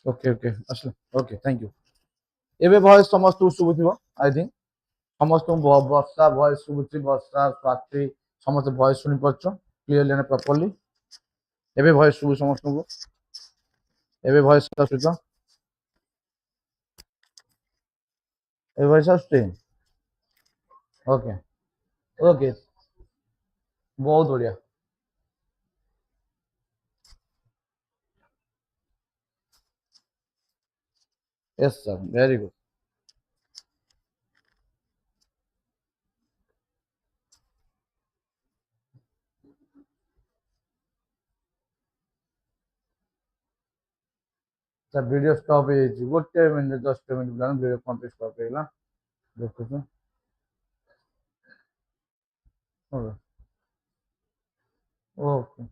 Okay okay আসলে okay thank you एबे voice সমস্ত শুভুথিব আই থিঙ্ক সমস্ত বর্ষা ভয়েস শুভুথি বর্ষা স্বাতি সমস্ত ভয়েস শুনি পাচ্ছ ক্লিয়ারলি এন্ড প্রপারলি এবে ভয়েস শুভু সমস্ত এবে ভয়েস আସୁଛ এবে ভয়েস ଆସୁଛି ओके ओके बहुत बढ़िया yes sir very good sir video stop ହେଇଯାଇଛି ଗୋଟେ minute 10 minute plan video complete stop ହେଇଗଲା ଦେଖୁଛୁ ओके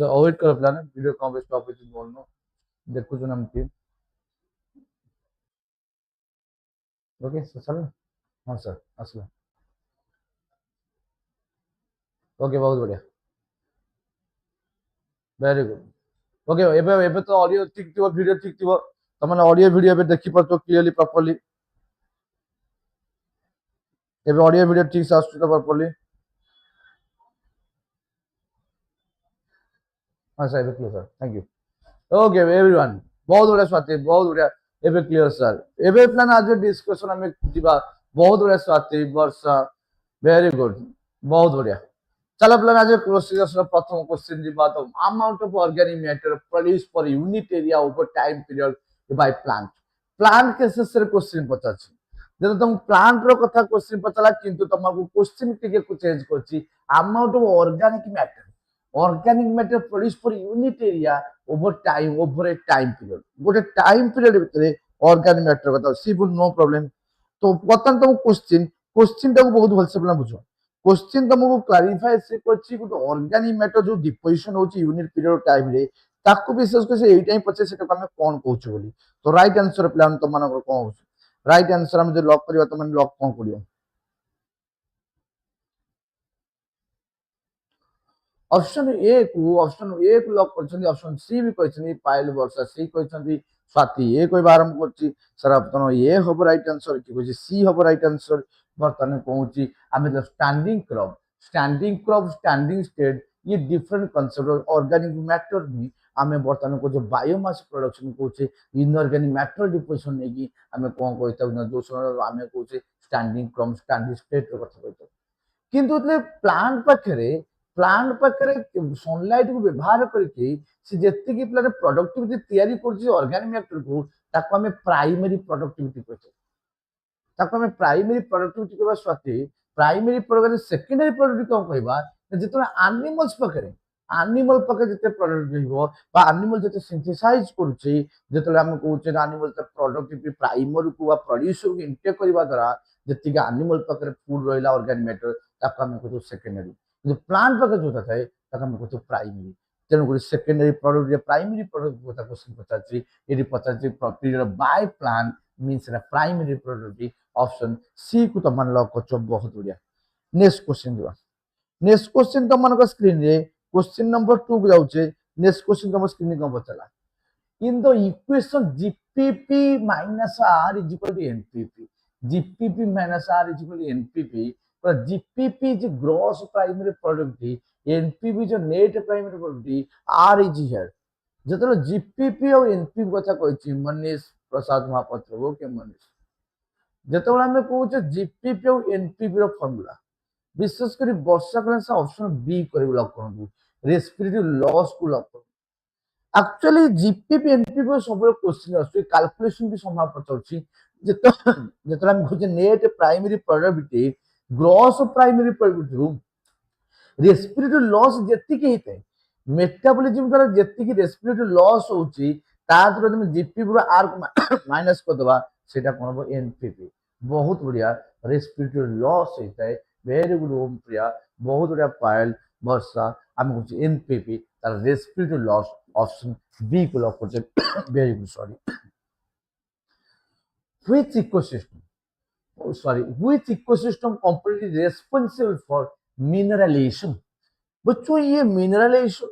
अवॉइड कर प्लान वीडियो कम्प्लीट स्टॉप ହେଇଛି बोलनो ଦେଖୁଛୁ ନା ଏମିତି ओके सर हाँ सर ଆସିଲା ओके बहुत बढ़िया वेरी गुड ओके एबे एबे तो ऑडियो ठीक थिबो वीडियो ठीक थिबो तमने ऑडियो वीडियो एबे देखि परतो क्लियरली प्रॉपर्ली एबे ऑडियो वीडियो ठीक से आसुतो प्रॉपर्ली हाँ सर एबे clear sir thank you okay everyone बहुत बढ़िया स्वाति बहुत बढ़िया एबे क्लियर सर एबे प्लान आज डिस्कशन हमें दिबा बहुत बढ़िया स्वाति वर्षा वेरी गुड बहुत बढ़िया चलो प्लान आज प्रोसीजर प्रथम क्वेश्चन दिबा तो amount of organic matter produce per unit area over time period by plant plant cases रे क्वेश्चन पचाछि जब तुम प्लांट रो कथा क्वेश्चन पचला किंतु तुमको क्वेश्चन टिके को चेंज करछि amount of organic matter produce for unit area over A time period गोटे टाइम पीरियड भितर ऑर्गेनिक मैटर कथा सिंपल नो प्रॉब्लम तो बर्तमान तुम क्वेश्चन क्वेश्चन टाको बहुत भलसे बोला बुझो क्वेश्चन तुमको क्लारिफाई से करछि गोटे ऑर्गेनिक मैटर जो डिपोजिशन होछि यूनिट पीरियड टाइम रे ताको विशेष कर से एई टाइम पछे सेटा हम कोन कहउछु बोली तो राइट आंसर प्लान तुम मानकर कोन होछ राइट आंसर हम जो लॉक करियो तुम लॉक कोन करियो ऑप्शन ए को लॉक करछन्ती ऑप्शन सी भी कहछन्ती पायल वर्षा सी कहछन्ती स्वाति ए कहबा आरंभ करछि सर अपन ए होब राइट आंसर कि कहछि सी होब राइट आंसर बर्तमान कहउछि आमे जो स्टैंडिंग क्रॉप स्टैंडिंग स्टेट ये डिफरेंट कांसेप्ट ऑर्गेनिक मैटर में आमे बर्तमान को जो बायोमास प्रोडक्शन कहउछि इनऑर्गेनिक मैटर डिपोजिशन नेकी आमे कोन कहता न जो समय आमे कहउछि स्टैंडिंग क्रॉप स्टैंडिंग स्टेट रो कथा कहता किंतु प्लांट पाखे सनलाइट को व्यवहार करके से जेतिकी प्लांट प्रोडक्टिविटी तैयारी करछि ऑर्गेनिक मैटर को ताको हमें प्राइमरी प्रोडक्टिविटी कहते ताको हमें प्राइमरी प्रोडक्टिविटी कहबा Swati primary product secondary product कौन कहबा जेतने एनिमल पाखे जते प्रोडक्ट रहइबो बा एनिमल जते सिंथेसाइज करूछि जेतले हम कहउछि एनिमल त प्रोडक्टिविटी प्राइमरी को बा प्रोड्यूसर को इनटेक करबा द्वारा जेतिका एनिमल पाखे फूड रहिला ऑर्गेनिक मैटर ताको हम कहउ सेकेंडरी जो प्लांट पाखे जोता थाए ताको हम कहउ प्राइमरी तेणुक सेकेंडरी प्रोडक्ट प्राइमरी प्रोडक्ट कथा क्वेश्चन पचारछि यदि पचारछि period by plant means primary product option C को तुम लॉक कर बहुत बढ़िया नेक्स्ट क्वेश्चन दिवा नेक्स्ट क्वेश्चन तुम मन स्क्रीन रे क्वेश्चन नंबर 2 को जाउछे नेक्स्ट क्वेश्चन तुम स्क्रीन को बचला in the equation GPP minus R is equal to NPP GPP minus R is equal to NPP पर GPP is gross primary product NPP जो net primary product R is here जतलो GPP और NPP कथा कहछि Manish Prasad Mahapatra okay Manish जतलो हम कहउछ GPP और एनपीपी रो फार्मूला विशेष कर वर्षा कले से ऑप्शन बी करे लॉक करनु रेस्पिरेटरी लॉस को लॉक एक्चुअली जीपीपी एनपीपी सब क्वेश्चन आछी कैलकुलेशन भी संभव पचछि जेतला हम कहउछ net primary productivity gross primary productivity रू रेस्पिरेटरी लॉस जेतिकी हेते मेटाबॉलिज्म द्वारा जेतिकी रेस्पिरेटरी लॉस होउची ता द्वारा तुम जीपीपी रो आर माइनस कर दबा सेटा कोन हो एनपीपी बहुत बढ़िया रेस्पिरेटरी लॉस होता है वेरी गुड ओम प्रिया बहुत बढ़िया पायल वर्षा आम कहूँ एनपीपी तार रेस्पिरेटरी लॉस ऑप्शन बी को लॉक करते very good sorry which ecosystem, oh sorry, which ecosystem completely responsible for mineralization. बच्चों ये मिनरलाइजेशन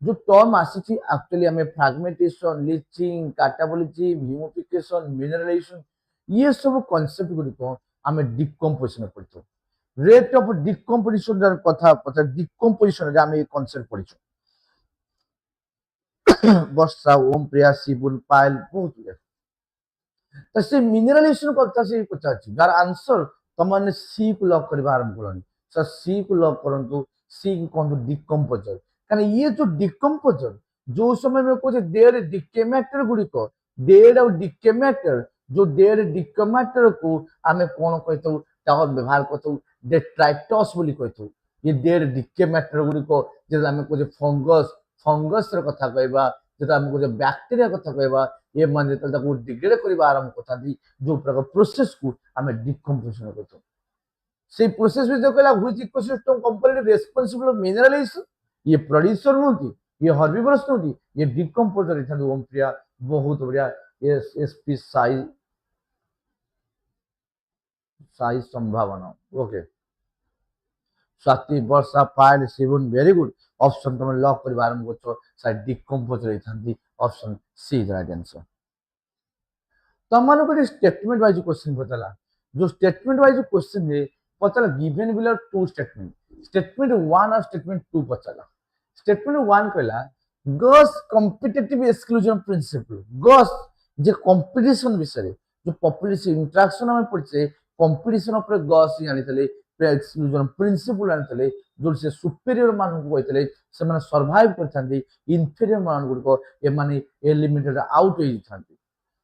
जो टर्म आसी एक्चुअली हमें fragmentation, leaching, catabolism, humification, mineralisation ये सब कांसेप्ट गुड़िक आम डिकम्पोजिशन पढ़ी रेट ऑफ डिकम्पोजिशन कथा पता डिकम्पोजिशन आम ये कनसेप्ट पढ़ी वर्षा, ओम प्रिया, शिबुन, पायल बहुत गुड़े तो से मिनरलाइजेशन कथा से पचार जार आंसर तुम सी को लॉक करने आरंभ कल सर सी को लॉक करूँ सी को कहतु डिकम्पोजर कारण ये जो डिकम्पोजर जो समय में कहे डेयर डिकेमेटर गुड़िक डेयर और डिकेमेटर जो डेयर डिकेमेटर को आम कौन कही व्यवहार करता डेट्राइटस कही ये डेयर डिकेमेटर गुड़िक जो आम कहे फंगस फंगस कथा कहवा जो आम कहे बैक्टेरिया कथा कहवा ये माने डिग्रेड करने आरंभ करते जो प्रकार प्रोसेस को आम डिकम्पोजिशन करते से प्रोसेस में जो कहला which ecosystem completely responsible for mineralisation ये प्रोड्यूसर नहोती ये हर्बिवरस नहोती ये डिकम्पोजर इथांतु ओम प्रिया बहुत बढ़िया SP Sai Sai Sambhavna okay Swati Varsha Payal Shivan very good option तुम लॉक कर आरंभ कर साइड डिकम्पोजर इथांतु option C is right answer तुम मान को स्टेटमेंट वाइज क्वेश्चन पचला जो स्टेटमेंट वाइज क्वेश्चन है पचला given below two statement statement 1 और स्टेटमेंट 2 पचला स्टेटमेंट 1 कहला Gause competitive exclusion principle Gause जे कंपटीशन विषय जो पॉपुलेशन इंटरेक्शन में पड़े कंपटीशन ऊपर गॉस जानितले एक्सक्लूजन प्रिंसिपल आनितले जो से सुपीरियर मान को कहते से माने सर्वाइव करथांती इंफीरियर मान गुडको ए माने एलिमिनेटेड आउट हो जाथांती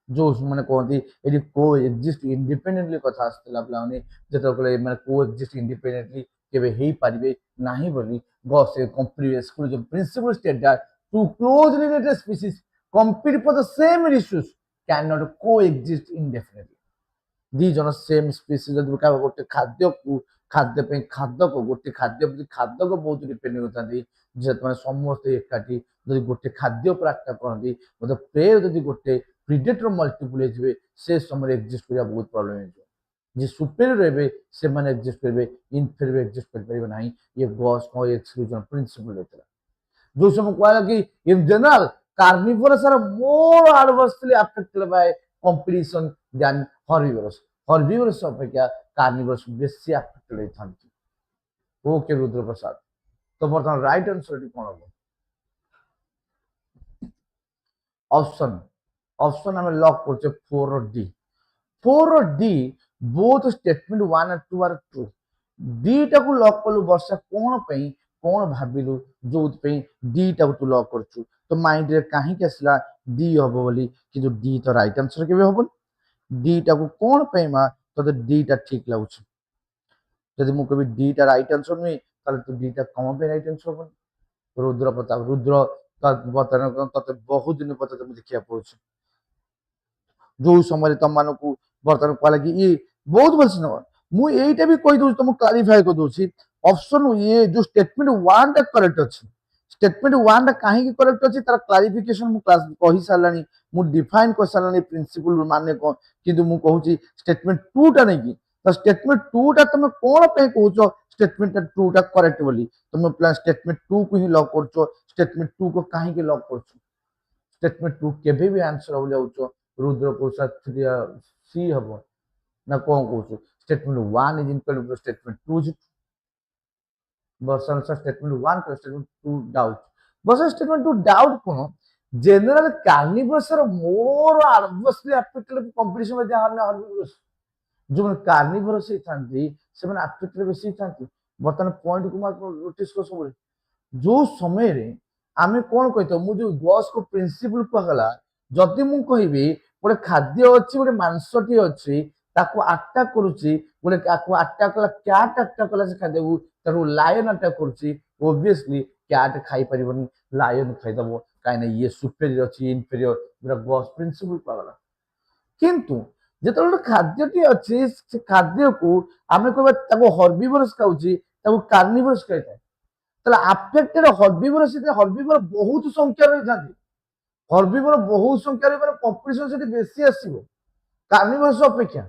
जो मैंने कहती ये को एक्जिस्ट इंडिपेंडेंटली कथा आसला पे जिते मैंने को एक्जिस्ट इंडिपेंडेंटली केबे हेई पारिबे नाही बोली Gause complete exclusion principle state that two closely related species compete for the same resource cannot coexist indefinitely दी जन सेम स्पीशीज जब गोटे खाद्य को गोटे खाद्य को बहुत डिपेंड करते समस्त एकाठी जब गोटे खाद्य पर अटैक करती मतलब प्रे जब गोटे प्रिडेटर मल्टीपल हो से समय एक्जिस्ट करा बहुत प्रॉब्लम हो जी सुपेरियर रहे से माने एक्जिस्ट करेंगे इनफेरियर एक्जिस्ट कर ना ये गॉस एक्सक्लूजन प्रिंसिपल होता जो समय कहला कि in general carnivores are more adversely affected by competition than herbivores herbivores अपेक्षा कार्निवोरस बेसी अफेक्टेड होथांती ओके रुद्र प्रसाद तो बर्तमान राइट आंसर कौन हम ऑप्शन ऑप्शन आम लॉक करछे 4 और डी बोथ स्टेटमेंट 1 और 2 आर ट्रू डी टा को लॉक कलु वर्षा कौन भाविलु जो डी टा तू लॉक करछु तो माइंड रे काहे के असला डी हबो बोली कि जो डी तो राइट आंसर केबे हबो डी टा को कौन पे मा तो डी टा ठीक लागुछ यदि मु कभी डी टा राइट आंसर नहीं ताले तो डी टा कौन पे राइट आंसर हबो रुद्र प्रताप रुद्र बतन तते बहुत दिन पते तुम देखिया पड़छ जो समय तुम मान को बर्तन कहला कि ये बहुत भल से मु एटा भी कहि दउ तुम क्लारिफाई कर दउछि ऑप्शन ये जो स्टेटमेंट 1 टा करेक्ट अछि स्टेटमेंट 1 टा काहे की करेक्ट अछि तार क्लारिफिकेशन मु क्लास कहि सालानी मु डिफाइन कर सालानी प्रिंसिपल माने को किंतु मु कहूछि स्टेटमेंट 2 टा नहीं की तो स्टेटमेंट 2 टा तुम कोन पे कहउछो स्टेटमेंट 2 टा करेक्ट बोली तुम प्लान स्टेटमेंट 2 को ही लॉक करछो स्टेटमेंट 2 को काहे की लॉक करछो स्टेटमेंट 2 केबे भी आंसर हो जाउछो रुद्र प्रसाद सी हबो ना कौन कहूँ statement 1 is equal statement 2 version statement 1 कर statement 2 doubt version statement 2 doubt कोन general carnivores are more adversely affected competition में देन हर्बिवोरस जो मन कार्निवोरस थांती से मन अफेक्टेड बेसी थांती बर्तमान पॉइंट को मार नोटिस को सब जो समय रे आमे कोन कहतो मु जो गॉस को प्रिंसिपल कहला जदि मु कहबी गोटे खाद्य अच्छी गोटे मांसटी अच्छी ताको अटैक करुच्ची गोटे अटैक कला क्याट अटैक कला से खाद्य को ताको लायन अटैक करुच्ची ओब्वियसली क्याट खाई परिबनी लायन खाइदबो काहे ये सुपेरियर अच्छी इनफेरियर पूरा गॉस प्रिंसिपल कहला किंतु जेतले खाद्यटी अच्छी से खाद्य को आमे कहबा ताको हर्बिवोरस खाउची ताको कार्निवोरस खाइता तले अफेक्टेड हर्बिवोरस हर्बिवोर बहुत संख्या रही थांती हर्बिवोर बहुत संख्या रे कंपटीशन से बेसी आसीबो कार्निवोरस अपेक्षा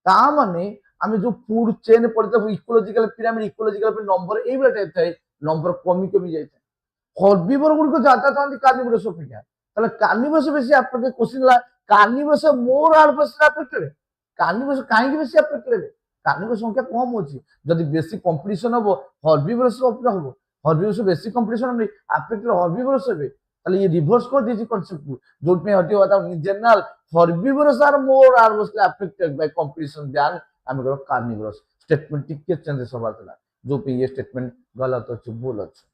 ता माने आम जो फूड चेन पड़ता इकोलॉजिकल पिरामिड इकोलॉजिकल नंबर ये टाइप थाए नंबर कमी कमी जाए हर्बिवर गुड़िक ज्यादा था कार्निवोरस अपेक्षा कार्निवोरस बेसी अफेक्ट क्वेश्चन कार्निवोरस मोर अफेक्टेड कार्निवोरस कहीं बेसी अफेक्टेड कार्निवोरस संख्या कम अच्छी जदि बेसी कंपटीशन हम हर्बिवोरस हम हर्बिवोरस बेसी कंपटीशन हम अफेक्टेड हर्बिवोरस हे ये रिवर्स कर दीजिए कॉन्सेप्ट को जो general herbivorous are more adversely affected by competition than um carnivorous statement टिके चेंजेस होबार था जो ये स्टेटमेंट गलत अच्छे भूल अच्छे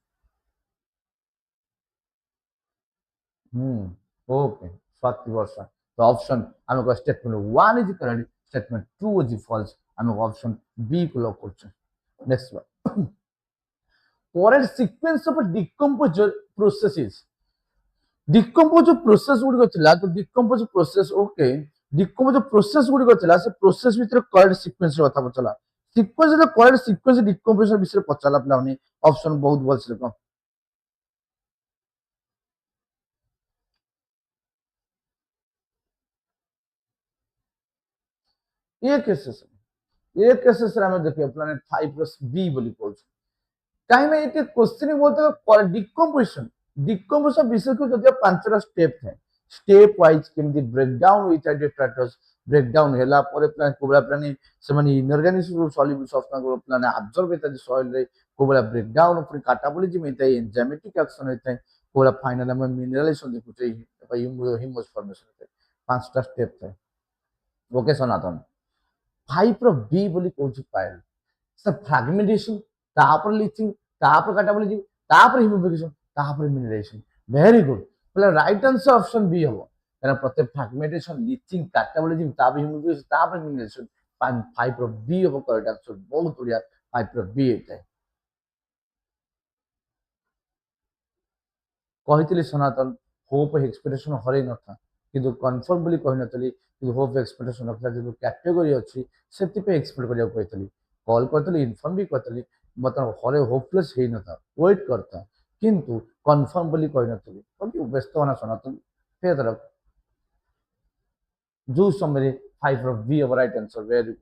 ओके स्वाति वर्षा तो ऑप्शन आम statement 1 is correct statement 2 is false आम ऑप्शन बी को लॉक करछन next one correct sequence of decomposer processes decompose process गुडी थिला तो decompose process okay decompose process गुडी थिला से प्रोसेस भीतर करेक्ट सीक्वेंस रे कथा पचला सीक्वेंस रे करेक्ट सीक्वेंस डिकम्पोजिशन विषय पचला प्लानी ऑप्शन बहुत भल से देखो ये केसेस रे हम देखियो प्लानेट 5 प्लस बी बोली कहू कहीं ना ये क्वेश्चन बोलते डिकम्पोजिशन विशेष कर जब पांचटा स्टेप थे स्टेप वाइज केमती ब्रेकडाउन विथ डेट्राटस ब्रेकडाउन हैला परे प्लान कोबला प्लान से माने इनऑर्गेनिक सॉल्युबल सब्सटेंस को प्लान अब्जॉर्ब होता है सॉइल रे कोबला ब्रेकडाउन फिर काटाबोलिज्म होता है एंजाइमेटिक एक्शन होता है कोबला फाइनल में मिनरलाइजेशन देखुते ह्यूमस फॉर्मेशन होता है पांचटा स्टेप थे ओके सनातन 5 रो बी बोली कहू पाइल सब फ्रैगमेंटेशन तापर लीचिंग तापर काटाबोलिज्म तापर ह्यूमिफिकेशन तापर मिनरलाइजेशन वेरी गुड पहले राइट आंसर ऑप्शन बी हो कारण प्रत्येक फ्रैगमेंटेशन लीचिंग काटाबोलिज्म तापर ह्यूमिफिकेशन तापर मिनरलाइजेशन 5 रो बी हो करेक्ट आंसर बहुत बढ़िया 5 रो बी है कहितली सनातन होप एक्सपेक्टेशन हरै न था किंतु कंफर्म बोली कहि नतली कि होप एक्सपेक्टेशन रखला जो कैटेगरी अछि सेति पे एक्सपेक्ट करिया कहितली कॉल करतली इन्फॉर्म भी करतली मतलब हरे होपलेस हे न था वेट करता किंतु कंफर्म बोली कहि नतली क्योंकि व्यस्त होना सनातन फेर तरफ जो समय 5 of B right answer very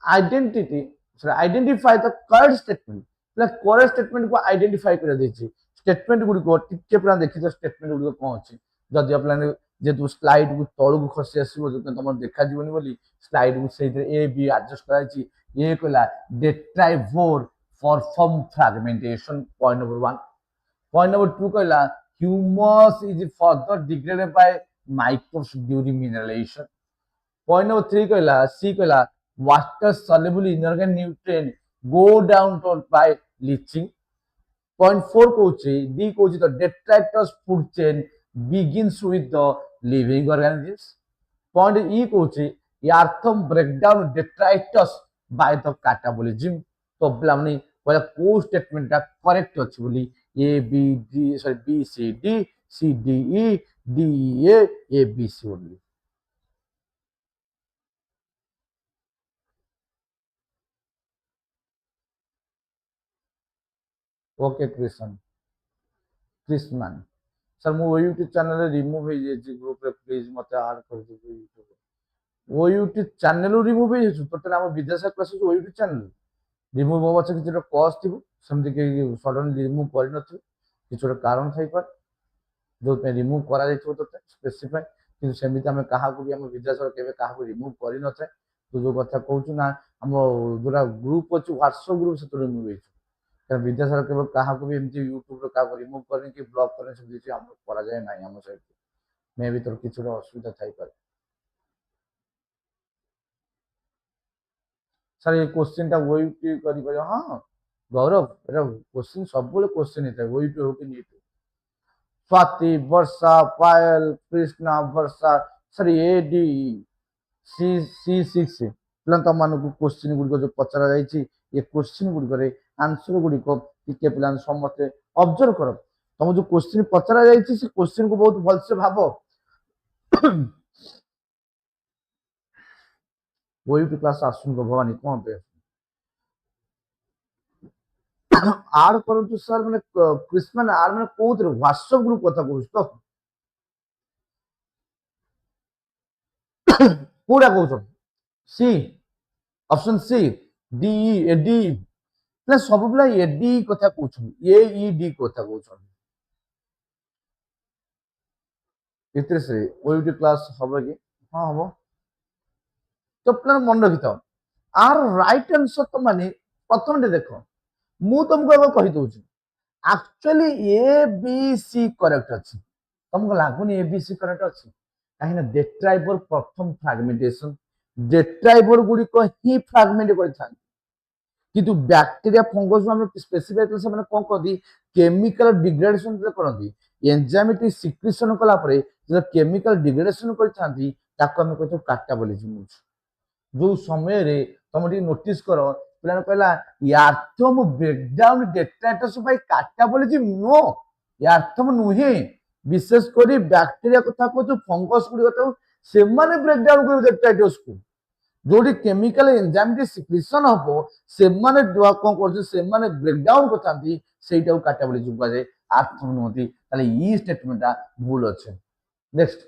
identity identify the correct statement correct statement को आइडेंटिफाई कर देछि स्टेटमेंट गुडी को टिके प्लान देखि तो स्टेटमेंट गुडी कोन अछि जदि प्लान जेतु स्लाइड को तळु को खसी आसीबो जतन तुम देखा जीवनी बोली स्लाइड को सेइते ए बी एडजस्ट कराइछि ए कोला detritivore perform fragmentation point number 1 point number 2 कहला humus is further degraded by microbes during mineralization point number 3 कहला सी कहला water soluble inorganic nutrient go down to by leaching point 4 कहूची डी कहूची the detritus food chain begins with the living organisms point E कहूची earthworm breakdown detritus by the catabolism तो हमने पहला को statement correct अछि बोली A B D sorry B C D C D E D A B C only okay Krishnan sir मो YouTube channel remove हो जाए ग्रुप रे प्लीज मते ऐड कर दो यूट्यूब वो यूट्यूब चैनल रिमूव हो जाए टोटल हम विद्यासागर क्लासेस वो यूट्यूब चैनल रिमूव होबा से किछ कॉस्ट थिबो समझ के सडन रिमूव कर न किछ कारण थाई पर जो पे रिमूव करा जाइछो तो स्पेसिफाई कि सेमिति हम कहा को भी हम विद्यासागर केबे कहा को रिमूव करि न तो जो कथा कहूछु ना हम जोरा ग्रुप अछि व्हाट्सएप ग्रुप से तो रिमूव होइछ कारण विद्यासागर केवल कहा को भी एमती यूट्यूब रे का रिमूव करने की ब्लॉक करने से दिछि हम करा जाय नाही हम साइड मे भी तो किछ असुविधा थाई पर सर ये क्वेश्चन टा वही करी पर हां गौरव एटा क्वेश्चन सब बोले क्वेश्चन है वही पे हो कि नहीं Swati Varsha Payal Krishna Varsha sir A D C C 6 plan तो मान को क्वेश्चन गुडी को जो पचरा जाई ये क्वेश्चन गुडी करे आंसर गुडी को टिके प्लान समते ऑब्जर्व करो तुम जो क्वेश्चन पचरा जाई से क्वेश्चन को बहुत भल से भाबो वही पे क्लास आसुन को भवानी कोन पे आर करंतु सर माने क्रिस्मन आर माने कोउतरे व्हाट्सएप ग्रुप कथा कहू तो କୋଉଟା କହୁଛ ସି ଅପସନ ସି ଡି ଏଡି ନା ସବୁ ପିଲା ଏଡି କଥା କହୁଛନ୍ତି ଏଇଡି କଥା କହୁଛନ୍ତି ଏଥିରେ ଓୟୁଟି କ୍ଲାସ ହବ କି ହଁ ହବ ତ ପିଲା ମନେ ରଖିଥାଅ ଆର ରାଇଟ୍ ଆନ୍ସର ତ ମାନେ ପ୍ରଥମଟେ ଦେଖ ମୁଁ ତମକୁ ଏବେ କହିଦଉଛି ଆକ୍ଚୁଆଲି ଏ ବି ସି କରେକ୍ଟ ଅଛି ତମକୁ ଲାଗୁନି ଏ ବି ସି କରେକ୍ଟ ଅଛି କାହିଁକିନା ଡେଟ୍ରାଇଭର ପ୍ରଥମ ଫ୍ରାଗମେଣ୍ଟେସନ ଡେଟ୍ରାଇଭର ଗୁଡିକ ହିଁ ଫ୍ରାଗମେଣ୍ଟ କରିଥାନ୍ତି କିନ୍ତୁ ବ୍ୟାକ୍ଟେରିଆ ଫଙ୍ଗସ ଆମେ ସ୍ପେସିଫାଇ କଲେ ସେମାନେ କଣ କରନ୍ତି କେମିକାଲ ଡିଗ୍ରେଡେସନ କରନ୍ତି ଏନଜାଇମେଟିକ ସିକ୍ରିସନ କଲା ପରେ ଯେତେବେଳେ କେମିକାଲ ଡିଗ୍ରେଡେସନ କରିଥାନ୍ତି ତାକୁ ଆମେ କହିଥାଉ କାଟାବୋଲିଜିମ ହଉଛି ଯୋଉ ସମୟରେ ତମେ ଟିକେ ନୋଟିସ କର ପିଲାମାନେ କହିଲା ୟାର୍ଥମ ବ୍ରେକଡାଉନ ଡେଟ୍ରାଇଟସ ବାଇ କାଟାବୋଲିଜିମ ନୋ ୟାର୍ଥମ ନୁହେଁ ବିଶେଷ କରି ବ୍ୟାକ୍ଟେରିଆ କଥା କହୁଛୁ ଫଙ୍ଗସ ଗୁଡିକ ସେମାନେ ବ୍ରେକଡାଉନ କରିବେ ଡେଟ୍ରାଇଟସକୁ ଯୋଉଠି କେମିକାଲ ଏନଜାଇମଟି ସିକ୍ରିସନ ହବ ସେମାନେ କଣ କରୁଛନ୍ତି ସେମାନେ ବ୍ରେକଡାଉନ କରିଥାନ୍ତି ସେଇଟାକୁ କାଟାବୋଲିଜିମ କୁହାଯାଏ ଆର୍ଥମ ନୁହନ୍ତି ତାହେଲେ ଇ ଷ୍ଟେଟମେଣ୍ଟଟା ଭୁଲ ଅଛି ନେକ୍ସଟ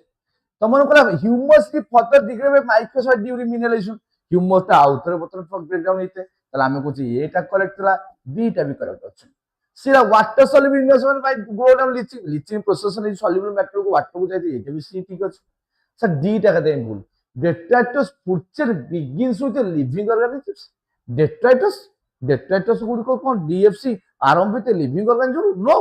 ତମର କହିଲା ହ୍ୟୁମସ୍ କି ଫର୍ଦର ডিগ্রেড মাইক্রোসাইট ডিউরিং মিনারেশন হ্ୟୁମସটা ଆଉଥରେ ବୋତଲ ବ୍ରେକଡାଉନ ହେଇଥାଏ ତାହେଲେ ଆମେ କହୁଛେ ଏଟା କରେକ୍ଟ ଥିଲା ବିଟା ବି କରେକ୍ଟ ଅଛି ସେଟା water soluble invasion by grow down leaching leaching process is soluble material को ওয়াটার को যাইতে এটা ବି সি ঠিক ଅଛି স্যার ডিটা কেতে ভুল ডেট্রাইটস পুরচের বিগিনস উইথ লিভিং অর্গানিজমস ডেট্রাইটস ডেট্রাইটস গুড়িক কোন ডিএফসি আরম্ভ হইতে লিভিং অর্গানিজম নো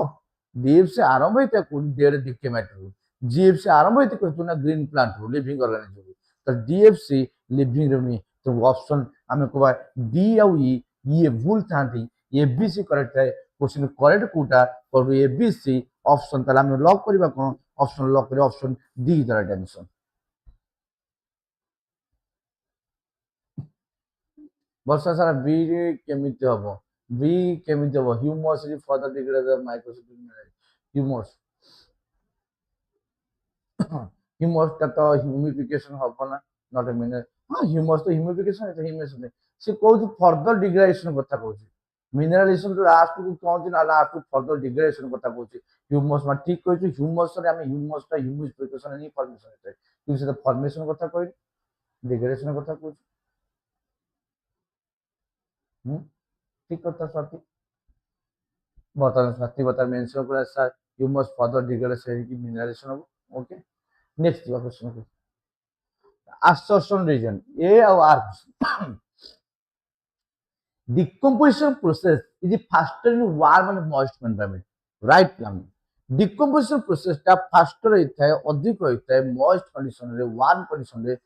ডিএফসি আরম্ভ হইতে কোন ডেড ডিকে ম্যাটেরিয়াল जीएफसी आरंभ होते कहते ना ग्रीन प्लांट रो लिविंग ऑर्गेनिज्म तो डीएफसी लिविंग रो तो ऑप्शन हमें कहबा डी और ई ये भूल थांती एबीसी करेक्ट है क्वेश्चन करेक्ट कोटा और एबीसी ऑप्शन ताला हम लॉक करबा कोन ऑप्शन लॉक करे option D is the right answer Varsha सारा बी केमिति हबो बी केमिति हबो humus is further degrade microsite humus ହ୍ୟୁମସଟା ତ ହ୍ୟୁମିଫିକେସନ ହବ ନା ନଟ୍ ଏ ମିନେରାଲ ହଁ ହ୍ୟୁମସ ତ ହ୍ୟୁମିଫିକେସନ ଏଟା ହ୍ୟୁମସ ସେ କହୁଛି ଫର୍ଦର ଡିଗ୍ରେଡେସନ କଥା କହୁଛି ମିନେରାଲାଇଜେସନ ଲାଷ୍ଟକୁ କହନ୍ତି ନା ଲାଷ୍ଟକୁ ଫର୍ଦର ଡିଗ୍ରେଡେସନ କଥା କହୁଛି ହ୍ୟୁମସ ମାନେ ଠିକ କହିଛୁ ହ୍ୟୁମସରେ ଆମେ ହ୍ୟୁମସଟା ହ୍ୟୁମିଫିକେସନ ହିଁ ଫର୍ମେସନ ହେଇଥାଏ କିନ୍ତୁ ସେଟା ଫର୍ମେସନ କଥା କହିଲି ଡିଗ୍ରେଡେସନ କଥା କହୁଛି ଠିକ କଥା ସ୍ୱାତି ବର୍ତ୍ତମାନ ସ୍ୱାତି ବର୍ତ୍ତମାନ ମେନସନ କଲା ସାର୍ ହ୍ୟୁମସ ଫର୍ଦର ଡିଗ୍ରେଡେସନ ହେଇକି ମିନେରାଲାଇଜେସନ ହବ okay next question assertion region A or R decomposition process is faster in warm and moist environment right plan decomposition process टा faster होता है अधिक होता है moist condition रे warm condition रे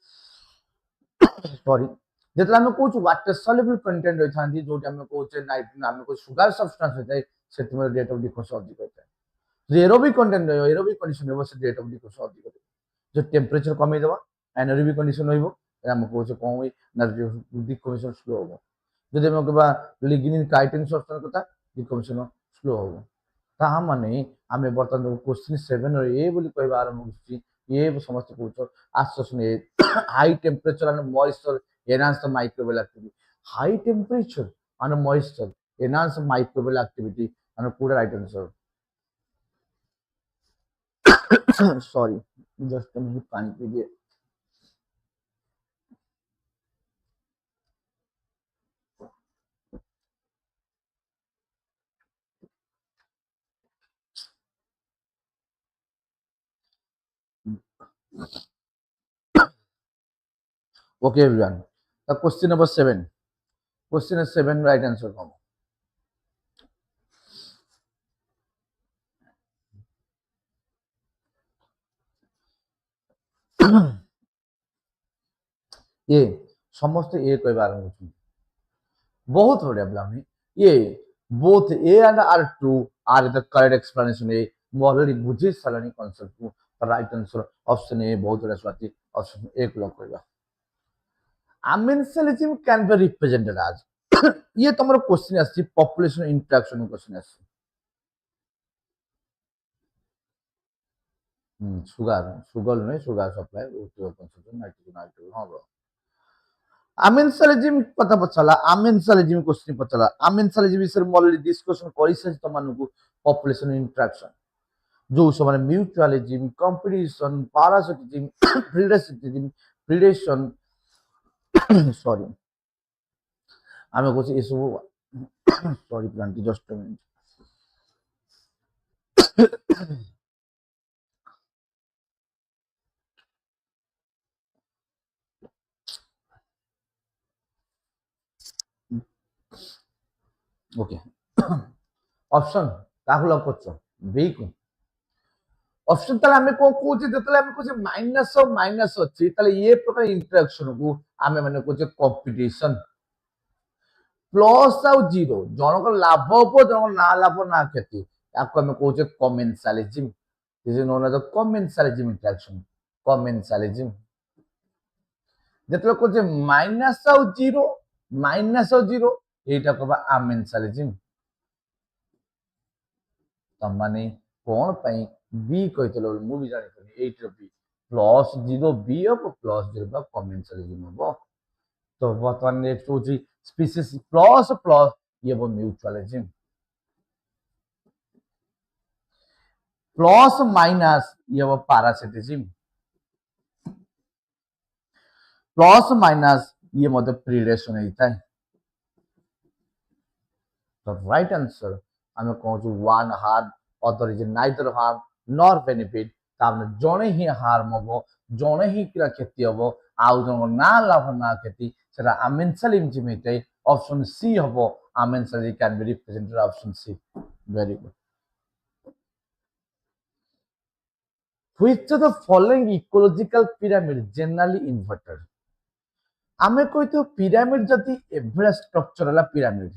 सॉरी जेतला हम कहू वाटर सॉल्युबल कंटेंट होई थांदी जोटी हम कहू नाइट्रोजन हम कहू सुगर सब्सटेंस होता है सेति में रेट ऑफ डिकम्पोजिशन अधिक होता है एरोबिक कंटेंट एरोबिक कंडीशन में से रेट ऑफ डिकम्पोजिशन अधिक होता है जो टेम्परेचर कमे देबा एनारोबिक कंडीशन रहइबो हम कहू कोन होई ना डिकम्पोजिशन स्लो हो जदि हम कहबा लिग्निन काइटिन सब्सटेंस कथा डिकम्पोजिशन स्लो हो ताहा माने आमे बर्तन क्वेश्चन 7 और ए बोली कहबा आरंभ होछि ये समस्त कहू आश्वासन a high temperature and moisture enhance the microbial activity high temperature and moisture enhance the microbial activity and put right answer sorry just a minute पानी पीजिए okay everyone the question number 7 question is 7 right answer come ये समस्त ए कहबा आरंभ होछि बहुत बढ़िया ब्लामी ये both A and R true are the correct explanation A ମୁଁ already ବୁଝି ସାରିଲାଣି concept को right answer option A बहुत बढ़िया स्वाति option A को लॉक करबा amensalism can be represented as ये तमरो क्वेश्चन आछि पॉपुलेशन इंटरेक्शन क्वेश्चन आछि सुगर नहीं सुगर सप्लाई नाइट्रोजन हां ब्रो amensalism कथा पछला amensalism क्वेश्चन पछला amensalism विषय में ऑलरेडी डिस्कशन करि से तमनको पॉपुलेशन इंटरेक्शन जो सब म्यूचुअलिज्म कंपटीशन पैरासिटिज्म प्रेडेसिटिज्म ପ୍ରିଡେସନ୍ ସରି ଆମେ କହୁଛେ ଏସବୁ ସରି ପ୍ଲାଣ୍ଟି ଜଷ୍ଟ ମିନିଟ୍ ओके ऑप्शन काहु लग करछ बी को ऑप्शन ताले हमें को कोचे जतले हमें कोचे माइनस और माइनस अछि ताले ये प्रकार इंटरेक्शन को हमें माने कोचे कंपटीशन प्लस आउ जीरो जनक लाभ उप जनक ना लाभ ना क्षति याको हमें कोचे commensalism this is known as commensalism interaction commensalism जतले कोचे माइनस आउ जीरो एटा कहबा आमेंसालिज्म तमाने कोन पई बी कहितलो मु भी जानि पनी 8 बी प्लस 0 बी अब प्लस 0 बा कमेंसालिज्म हो तो वर्तमान नेक्स्ट होची स्पीसीज प्लस प्लस ये वो म्यूचुअलिज्म प्लस माइनस ये वो पैरासिटिज्म प्लस माइनस ये मते प्रीडेशन होता है तो राइट आंसर आम कहूँ one harm other is neither harm nor benefit तामने जणे ही हार्म हम जणे ही क्षति हम आउ जन ना लाभ ना क्षति सेटा आमेंसालिज्म होता ऑप्शन सी हम amensalism can be represented option C very good which of the following ecological pyramid generally inverted आमे कोइ तो पिरामिड जति एभरा स्ट्रक्चर हला पिरामिड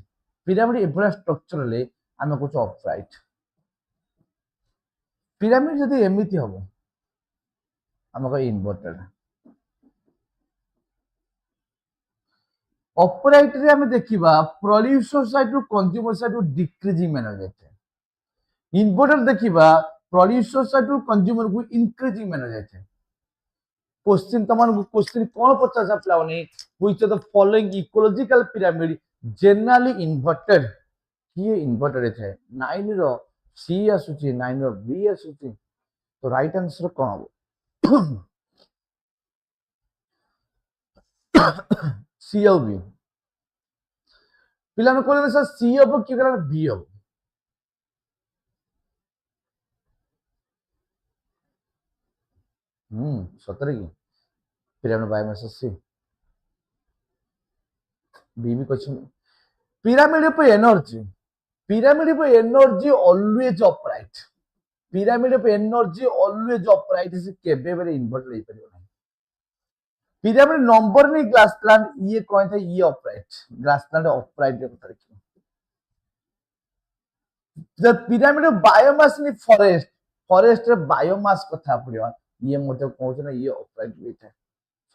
पिरामिड एभरा स्ट्रक्चर ले आमे कुछ अपराइट पिरामिड जति एमिति हबो आमे को इन्वर्टेड अपराइट रे आमे देखिबा producer side to consumer side to decreasing manner जाते इन्वर्टेड देखिबा प्रोड्यूसर साइड टू कंज्यूमर को इंक्रीजिंग मैनर जाते क्वेश्चन तमान क्वेश्चन कोन पचास आपलावनी which of the following ecological pyramid generally inverted ये इन्वर्टेड है 9 रो सी आसुची 9 रो बी आसुची तो राइट आंसर कोन हो सी और बी पिलाने कोले सर सी अब कि करा बी अब सतरे की पिरामिड बायोमास सी बी भी question pyramid of energy always upright pyramid of energy always upright से केबे बेरे इन्वर्ट ले परियो नहीं पिरामिड नंबर नहीं ग्लास प्लांट ये कौन था ये अपराइट ग्लास प्लांट अपराइट के कथा लिखियो the pyramid of biomass in forest रे बायोमास कथा पड़ियो ये मते कहछ ना ये अपराइट वेट है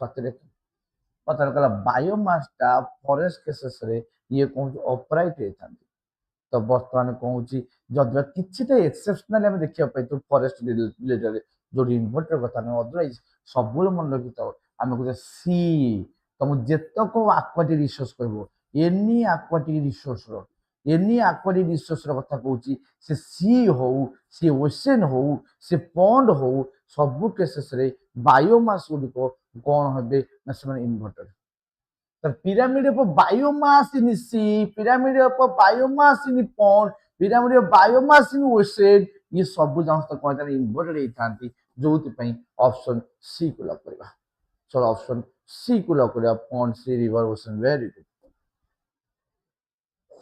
सतरे पता कला बायोमास टा फॉरेस्ट केसेस रे ये कहछ अपराइट हेतांती तो बर्तमान कहूँ जदि किसी एक्सेप्शनल आम देखा पाई तो फॉरेस्ट रिलेटेड जो इन्वर्टर कथा ना अदरवाइज सब मन रखी था आम कहे सी तुम जितक आक्वाटिक रिसोर्स कह any aquatic resource any aquatic resource कथा कहूँ से सी हो सी ओशन हो सी पंड हो सब केसेस बायोमास गुड़िक कौन हे ना inverter pyramid of biomass in sea, pyramid of biomass in pond, pyramid of biomass in ocean, ये सब जानते कहते हैं इन्वर्टेड होती जो ऑप्शन सी को लॉक करेगा चलो ऑप्शन सी को लॉक करेगा pond sea river ocean very good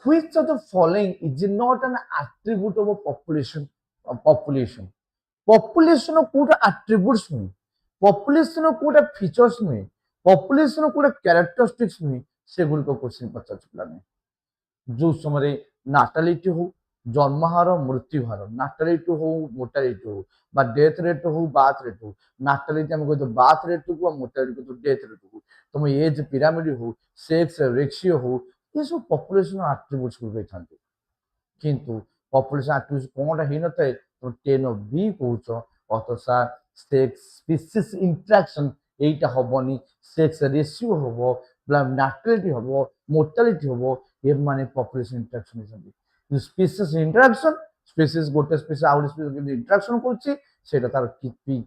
which of the following is not an attribute of population population कोटा एट्रिब्यूट्स नुहे पॉपुलेशन कोटा फीचर्स नुहे पॉपुलेशन कोटा कैरेक्टरिस्टिक्स नुहे से गुड को क्वेश्चन पचार चुकला नहीं जो समय नाटालिटी हो जन्म हार मृत्यु हार नाटालिटी हो मोर्टालिटी हो बा डेथ रेट हो बाथ रेट हो नाटालिटी हम कहते बाथ रेट को मोर्टालिटी को डेथ रेट हो तुम एज पिरामिड हो सेक्स रेशियो हो ये सब पॉपुलेशन एट्रिब्यूट्स को कहते किंतु पॉपुलेशन एट्रिब्यूट्स कोनटा हे नथाय तुम 10 ऑफ बी कहउछ अथसा सेक्स स्पीसीज इंटरेक्शन एटा हबनी सेक्स रेशियो हबो नाटालिटी हबो मोर्टालिटी हबो ये माने पॉपुलेशन इंटरेक्शन हिसाब स्पीसीज इंटरेक्शन स्पीसीज गोटे स्पीसीज आउट स्पीसीज इंटरेक्शन करछि সেটা তার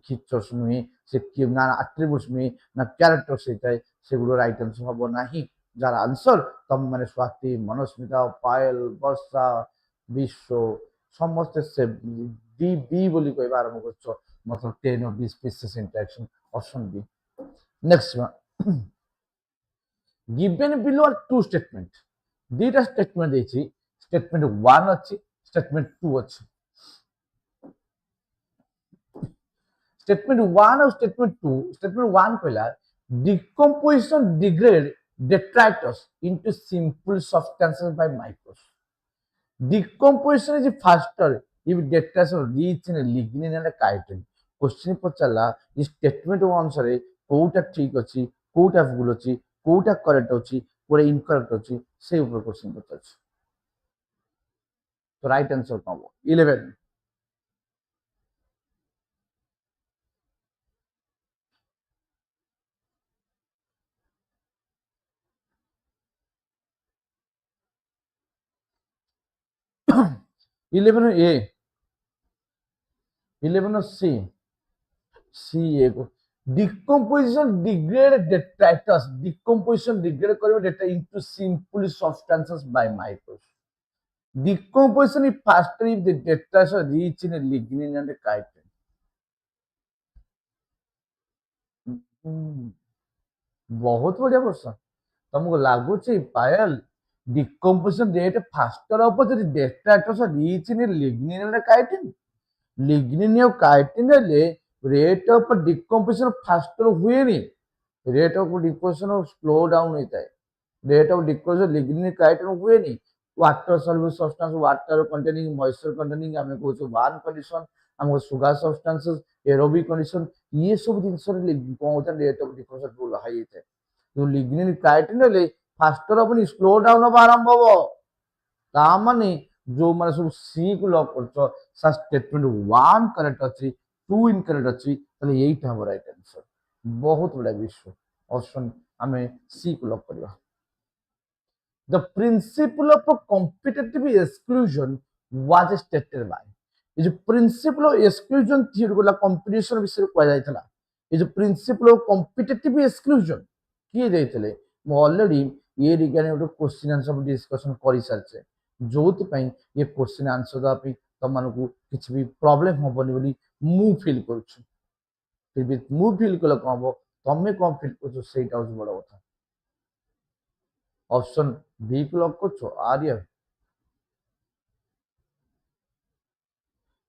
ফিচর্স নুহে সে না আট্রিবিউটস নুহে না ক্যারেক্টর সেইটাই সেগুলো রাইট আনসার হব ନାହିଁ যার আনসার ତମେ ମାନେ ସ୍ୱାତି ମନସ୍ମିତା ପାୟଲ ବର୍ଷା ବିଶ୍ୱ ସମସ୍ତେ ସେ ଡି ବି ବୋଲି କହିବା ଆରମ୍ଭ କରୁଛ मतलब 10 or 20 pieces interaction option B. Next one. Given below are two statement. দুইটা স্টেটমেন্ট দিয়েছি স্টেটমেন্ট 1 আছে স্টেটমেন্ট 2 আছে স্টেটমেন্ট 1 আর স্টেটমেন্ট 2 স্টেটমেন্ট 1 কইলা decomposition degrade detritus into simple substances by micros. Decomposition is faster if detritus reach in a lignin and a chitin. Question ପଚାରିଲା ଯେ statement ଅନୁସାରେ କୋଉଟା ଠିକ ଅଛି କୋଉଟା ଭୁଲ ଅଛି କୋଉଟା କରେକ୍ଟ ଅଛି କୋଉଟା ଇନକରେକ୍ଟ ଅଛି সেই উপর কোশ্চেন পଚାରୁଛି তো রাইট आंसर কଣ হবো 11 11 ए 11 सी सी ए को decomposition degrade detritus decomposition degrade କରିବ data into simple substances by micros decomposition is faster if the detritus reach in a lignin and a chitin बहुत बढ़िया प्रश्न तुमको लगुच पायल डिकम्पोजिशन रेट फास्टर हम जब detritus rich in lignin and chitin lignin और chitin rate of decomposition faster हुए rate of decomposition slow down होता है rate of decomposition lignin chitin हुए water soluble substance water containing moisture containing आम कहूँ one condition आम sugar substances aerobic condition ये सब जिनस रेट ऑफ डिकम्पोजिशन हाई होता है जो लिग्निन काइटिन फास्टर अपनी स्लो डाउन हम आरंभ हम ताने जो मैंने सब सी को लॉक कर स्टेटमेंट 1 करेक्ट अच्छी 2 इनकरेक्ट अच्छी यही हम राइट आंसर बहुत बड़ा विषय ऑप्शन आम सी को लॉक करवा The principle of competitive exclusion was stated by ये जो प्रिंसिपल ऑफ एक्सक्लूजन थ्योरी को कंपटीशन विषय कह जायथला ये जो प्रिंसिपल ऑफ कॉम्पिटिटिव एक्सक्लूजन किए जायथले मो ऑलरेडी ये रिगार्डिंग एक क्वेश्चन आंसर डिस्कशन कर सारछे जोति पई ये क्वेश्चन आंसर दा पे तम मानको किछ भी प्रॉब्लम होबनी बोली मु फील करछु फिर भी मु फील कल कम हो तमे कम फील करछु सेटा होछ बड़ कथा ऑप्शन बी को लॉक करछु आर्य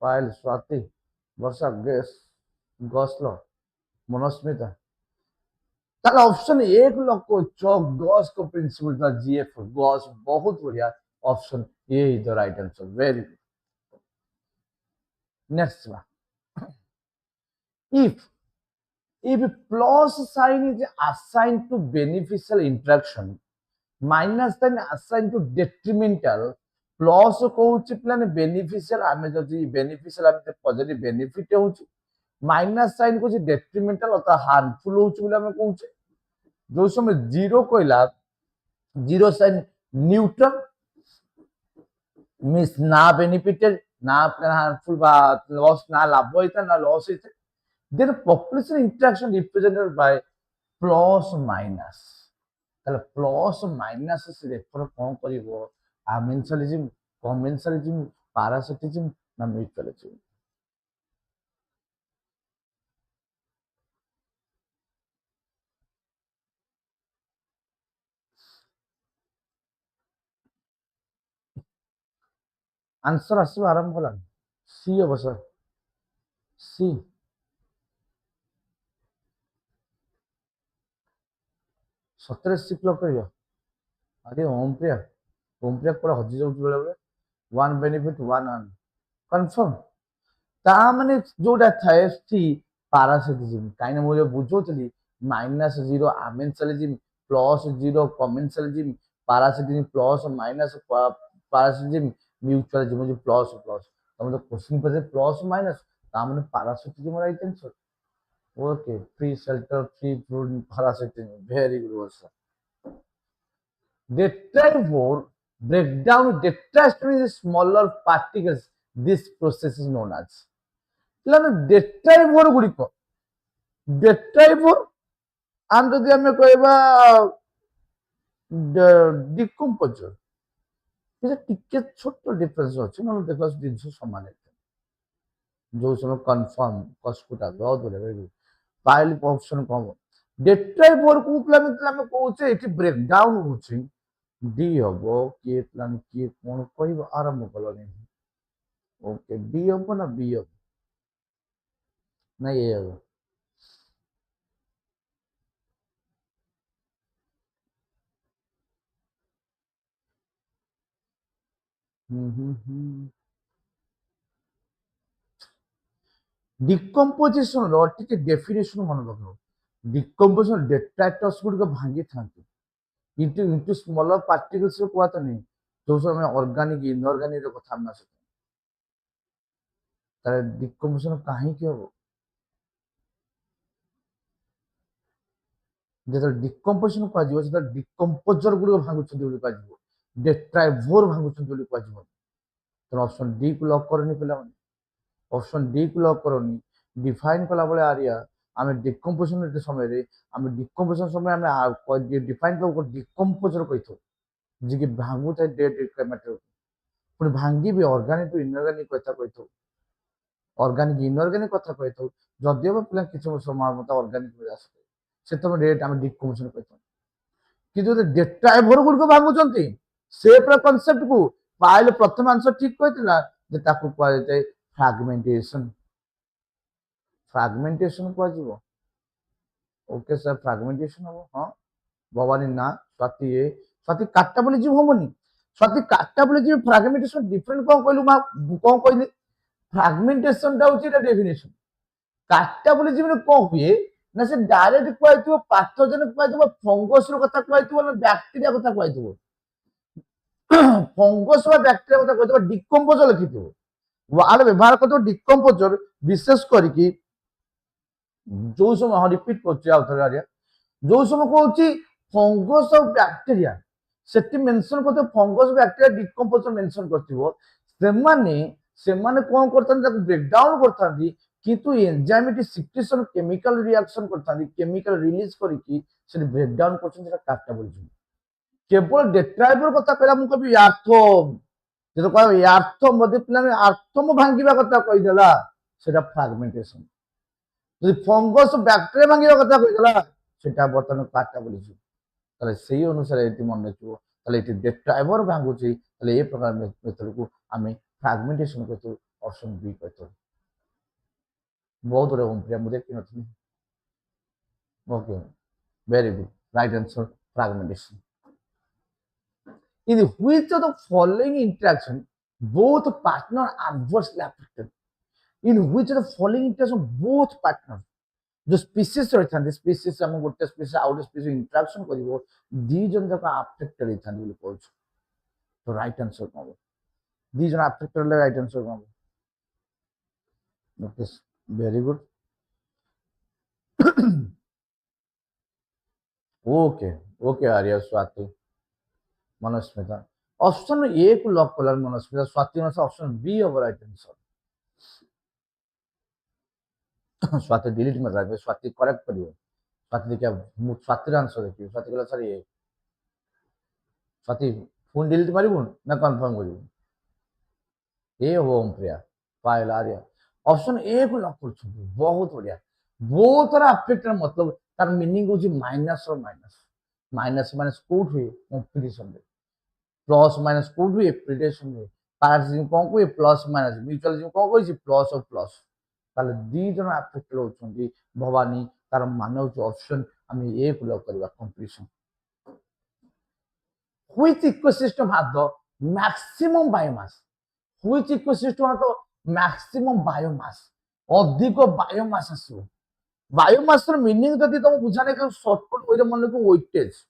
पायल स्वाति वर्षा गैस गसलो मनस्मिता ताला ऑप्शन ए को लॉक करछु गॉस को प्रिंसिपल था जीएफ गॉस बहुत बढ़िया option A is the right answer very good next one if plus sign is assigned to beneficial interaction minus sign assigned to detrimental plus कहूँ plan beneficial आम जदि beneficial आम positive benefit हो minus sign को detrimental अथवा harmful हो जो समय जीरो कहला जीरो साइन न्यूट्रल मीन्स ना बेनिफिटेड ना हार्मफुल लॉस ना लाभ होता ना लॉस होता then population interaction represented by plus minus plus minus से रेफर कौन कर आमेंशलिज्म कमेंशलिज्म पैरासिटिज्म ना म्यूचुअलिज्म आंसर आसवा आरंभ कला सी हम सर सी सतरे सी क्लॉक कर अरे ओम प्रिया पूरा हजि जाऊँ बेले बेले वन बेनिफिट वन अर्न कन्फर्म ता माने जोटा थाए सी पैरासिटिज्म कहीं मुझे बुझौली minus zero amensalism plus zero commensalism parasitism plus minus parasitism mutualism जो प्लस प्लस तुम तो क्वेश्चन पे प्लस माइनस ता माने parasitism right answer okay free shelter free food parasitism very good answer Detritivore breakdown detritus is smaller particles. This process is known as ପିଲାମାନେ ଡେଟ୍ରାଇଭର ଗୁଡ଼ିକ ଡେଟ୍ରାଇଭର and ଯଦି ଆମେ କହିବା ଡିକମ୍ପୋଜର ଟିକେ ଛୋଟ ଡିଫରେନ୍ସ ଅଛି, ନହେଲେ ଦେଖ ଜିନିଷ ସମାନ जो समय कन्फर्म कस्कुटा बहुत बड़े पाइल ऑप्शन कम डेट्राइवर को प्लान हम कहूचे एठी ब्रेक डाउन होछि डी हबो के प्लान के कोन कहबो आरंभ कलनी ओके डी हबो ना बी हबो ना ए हबो डिकम्पोजिशन रो टिके डेफिनेशन मन रखो डिकम्पोजिशन डेट्राइटर्स गुड को भांगी थांती इनटू इनटू स्मॉलर पार्टिकल्स को कहता नहीं जो समय ऑर्गेनिक इनऑर्गेनिक रो कथा हम आसे तारे डिकम्पोजिशन काहे के हो जेता डिकम्पोजिशन को आजिवो जेता डिकम्पोजर गुड को भांगु छथि बोली काजिवो डेट्राइवर भांगु छथि बोली काजिवो तो ऑप्शन डी को लॉक करनी पिला माने ऑप्शन डी को लॉक करनी डिफाइन कला बळे आरिया आमे डिकम्पोजिशन रे समय रे आमे डिकम्पोजिशन समय आमे डिफाइन को डिकम्पोजर कहिथो जे कि भांगु थाए डेट मैटर पुणी भांगी भी ऑर्गेनिक टू इनऑर्गेनिक कथा कहिथो ऑर्गेनिक इनऑर्गेनिक कथा कहिथो जदियो पिला किछ समय मत ऑर्गेनिक हो जासे से तो रेट आमे डिकम्पोजिशन कहिथो कि जो डेट्राइवर गुड को भांगु चंती से प्र कांसेप्ट को पाइल प्रथम आंसर ठीक कहितला जे ताकू कहै जाय फ्रैगमेंटेशन फ्रैगमेंटेशन को जीवो ओके सर फ्रैगमेंटेशन हो हां भवानी ना स्वाति ए स्वाति काटा बोली जीव होमनी स्वाति काटा बोली जीव फ्रैगमेंटेशन डिफरेंट को कहलु मा को कहली फ्रैगमेंटेशन दा होची डेफिनेशन काटा बोली जीव को हुए ना से डायरेक्ट कहैतो पैथोजन कहैतो फंगस रो कथा कहैतो ना बैक्टीरिया कथा कहैतो फंगस वा बैक्टीरिया कथा कहैतो डिकम्पोजर लिखितो वाल व्यवहार करतो डिकम्पोजर विशेष करके जो समय हाँ रिपीट कर जो समय कहूँ फंगस और बैक्टेरिया सेठी मेंशन करते फंगस बैक्टेरिया डिकम्पोजर मेंशन करते कौन करता ब्रेक डाउन करता किंतु एंजाइमेटिक सिक्रेशन केमिकल रिएक्शन करता केमिकल रिलीज करके से ब्रेक डाउन करछन काटा बोल केवल डेट्राइवर कथा कहला मु कभी आर्थम जो कह आर्थम मध्य पिला आर्थम भांगिबा कथा कहिदेला सेटा फ्रैगमेंटेशन যদি ফঙ্গস ব্যাকটেরিয়া ভাঙিবা কথা কইলা সেটা বর্তমান কাটা বলিছি তাহলে সেই অনুসারে এটি মনে রাখবো তাহলে এটি ডেট্রাইভার ভাঙুছি তাহলে এই প্রকার মেথডକୁ আমি ফ্রাগমেন্টেশন করতে অপশন বি করতে बहुत रकम प्रिया मुझे कि नथि okay very good right answer fragmentation in which of the following interaction both partner adversely affected in which of the following interaction both partner जो स्पीसीज रही था स्पीसीज हम गोटे स्पीसीज आउट स्पीसीज इंटरेक्शन करिवो दी जन जका अफेक्टेड रही था बोली कहू तो राइट आंसर कौन दी जन अफेक्टेड ले राइट आंसर कौन okay very good okay okay Arya Swati Manasmita option A को लॉक कलर Manasmita Swati option B over right answer Swati delete मत कर स्वाति करेक्ट करियो स्वाति देखिए स्वाति आंसर देखिए स्वाति कहला सर ये स्वाति फोन डिलीट मारिबो ना कंफर्म करियो ए ओम प्रिया पाइल आर्या ऑप्शन ए को लॉक कर बहुत बढ़िया बहुत तरह अफेक्ट मतलब तार मीनिंग होची माइनस और माइनस माइनस माइनस कोड हुए कंपटीशन में प्लस माइनस कोड हुए प्रिडेशन में पार्टनरशिप कोन को प्लस माइनस म्यूचुअलिज्म कोन को प्लस और प्लस ताले दी जन अफेक्टेड होचंदी भवानी तार मान हो ऑप्शन हम ए को लॉक करबा competition which ecosystem has the maximum biomass which ecosystem has the maximum biomass अधिक बायोमास आसो बायोमास र मीनिंग जदि तुम बुझाने का शॉर्टकट ओइ मन को weightage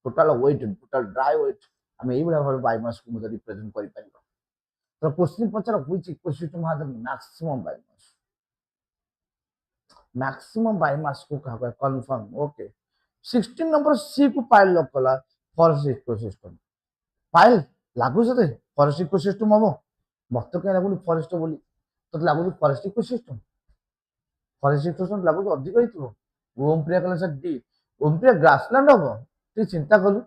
total weight total dry weight हम एई बडा भाबे बायोमास को मुझे रिप्रेजेंट करि परिबा तो क्वेश्चन पचर which ecosystem has the maximum biomass maximum biomass को कहा कंफर्म ओके 16 नंबर सी को पाइल लॉक कला फॉरेस्ट इकोसिस्टम पाइल लागू सते फॉरेस्ट इकोसिस्टम हम मत कह लागू फॉरेस्ट बोली तो लागू फॉरेस्ट इकोसिस्टम ଫରେଷ୍ଟ ଇନଫେକ୍ସନ ଲାଗୁଛି ଅଧିକ ହେଇଥିବ। ଓମ୍ ପ୍ରିୟା କହିଲା ସାର୍ ଡି। ଓମ୍ ପ୍ରିୟା ଗ୍ରାସଲ୍ୟାଣ୍ଡ ହବ। ଟିକେ ଚିନ୍ତା କଲୁ,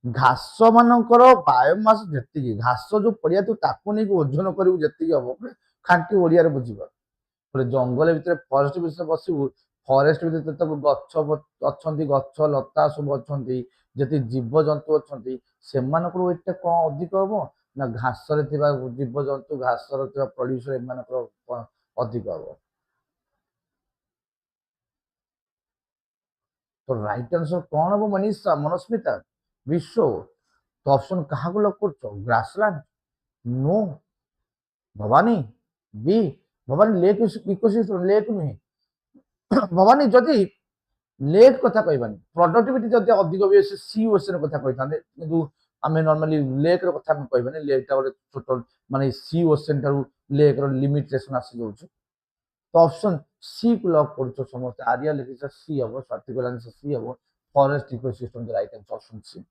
ଘାସ ମାନଙ୍କର ବାୟୋମାସ ଯେତିକି, ଘାସ ଯୋଉ ପଡିଆ ତୁ ତାକୁ ନେଇକି ଓଜନ କରିବୁ ଯେତିକି ହବ, ଖାଣ୍ଟି ଓଡିଆରେ ବୁଝିପାରୁ। ଗୋଟେ ଜଙ୍ଗଲ ଭିତରେ ଫରେଷ୍ଟ ଭିତରେ ବସିବୁ, ଫରେଷ୍ଟ ଭିତରେ ତାକୁ ଗଛ ଅଛନ୍ତି, ଗଛ ଲତା ସବୁ ଅଛନ୍ତି, ଯେତିକି ଜୀବଜନ୍ତୁ ଅଛନ୍ତି ସେମାନଙ୍କର ୱେଟଟା କଣ ଅଧିକ ହବ ନା ଘାସରେ ଥିବା ଜୀବଜନ୍ତୁ, ଘାସରେ ଥିବା ପ୍ରଡ୍ୟୁସର ଏମାନଙ୍କର ଅଧିକ ହବ। तो राइट आंसर कौन हम मनीषा मनस्मिता विश्व। तो ऑप्शन क्या लॉक कर grassland no Bhavani B Bhavani lake ecosystem lake नुहे भवानी जदि लेक कथा कहबानी प्रोडक्टिविटी जदि अधिक भी सी ओशन कथा कही कि आम नॉर्मली लेक कथा कहबानी लेक टा गोटे छोट माने सी ओशन ठार लेक लिमिटेशन आसी जाऊँ। तो ऑप्शन सी को लॉक कर समस्त आर्या लिखी सी हम स्वाति को सी हम forest ecosystem the right answer option C.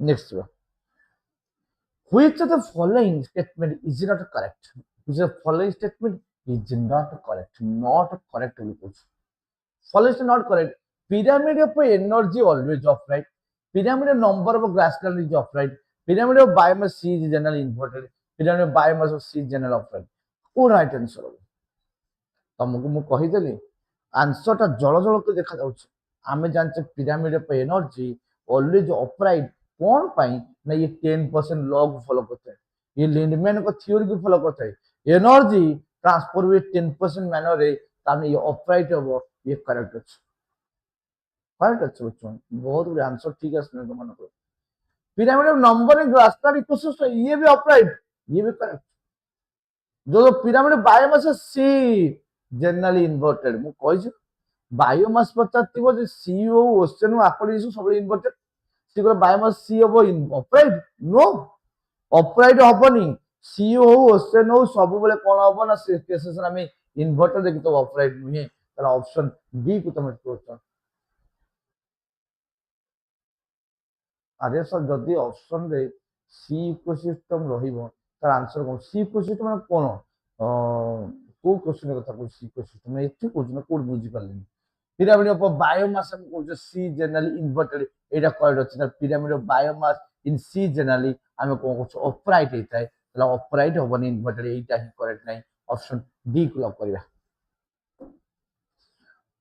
Next which of the following statement is not correct? Which of the following statement is not correct? Not correct following is not correct. Pyramid of energy always upright. Pyramid of number of grassland is upright. Pyramid of biomass C is generally inverted. Pyramid of biomass of C is generally upright. Who right answer? तुमको मु कहीदेली आंसरटा जल जल के देखा जाउछ। आमे जानचे pyramid of energy always upright कौन पाई ना ये 10% लॉ को फॉलो करता है, ये लिंडमैन को थ्योरी को फॉलो करता है। एनर्जी ट्रांसफर हुए 10% मैनर रे तामे ये अपराइट हो, ये करेक्ट अछि। करेक्ट अछि बच्चों, बहुत गुड आंसर ठीक है सुन मन को। Pyramid of number in grassland ecosystem ये भी अपराइट, ये भी करेक्ट। जो pyramid biomass sea generally inverted मु कहि बायोमास पचार जे सी हो ओशन आपर सब इन्वर्टेड सी को बायोमास सी हो अपराइट नो अपराइट हबनी सी हो ओशन हो सब बेले कौन हम ना केसेस आम इन्वर्टर देखि तो अपराइट नुहे ताला ऑप्शन बी को तुम कहछ। अरे सर जदि ऑप्शन रे सी इकोसिस्टम रहिबो तार आंसर कोन सी इकोसिस्टम कोन को क्वेश्चन कथा को सी इकोसिस्टम एठी कोन ना कोड बुझी पारलेनी। पिरामिड ऑफ बायोमास हम को सी जनरली इन्वर्टेड एटा करेक्ट अछि ना pyramid of biomass in sea generally हम को अपराइट हेताय ताला अपराइट होबनी इन्वर्टेड एटा ही करेक्ट नाही ऑप्शन डी को लॉक करिया।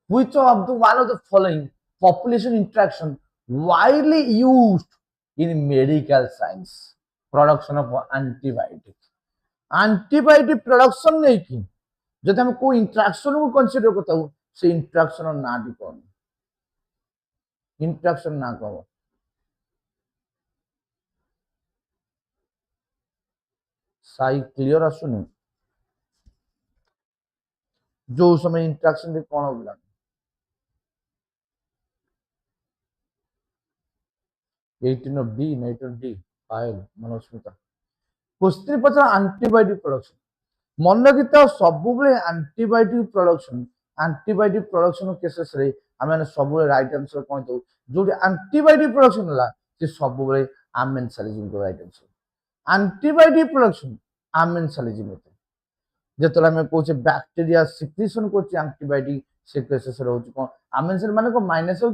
Which of the one of the following population interaction widely used in medical science? Production of antibiotic antibiotic production नहीं की जब हम कोई इंटरेक्शन को कंसीडर करता हूँ से इंटरेक्शन ना दी कौन इंटरेक्शन ना कहो साई क्लियर आसुनी जो समय इंटरेक्शन दे कौन होगा 18 of D 19 of D Payal Manosmita question पचा एंटीबायोटिक प्रोडक्शन मन रखिता सब एंटीबायोटिक प्रोडक्शन केसेस रे आम सब राइट आंसर कहते जो एंटीबायोटिक प्रोडक्शन है से सब आमेन सालिजिम को राइट आंसर एंटीबायोटिक प्रोडक्शन आमेन सालिजिम होते जो आम कहे बैक्टेरिया सिक्रीशन कर एंटीबायोटिक से केसेस कौन आमेन साल माने को माइनस हो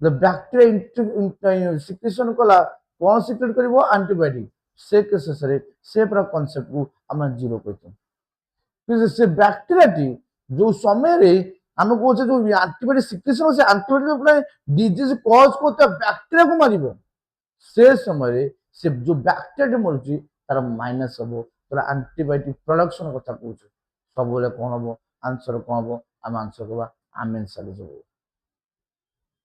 बैक्टेरिया सिक्रीशन कला कौन सिक्रेट कर एंटीबायोटिक से केसेस से पूरा कॉन्सेप्ट को आम जीरो कहते से बैक्टेरिया जो समय आम कहे जो एंटीबायोटिक सिक्रीशन से एंटीबायोटिक डिजीज कज करता बैक्टेरिया को मार से समय से जो बैक्टेरिया मरुची तार माइनस हम तार एंटीबायोटिक प्रोडक्शन कथा कहूँ सब कौन हम आंसर कौन हम आम आंसर कह आमेन सालिजिम।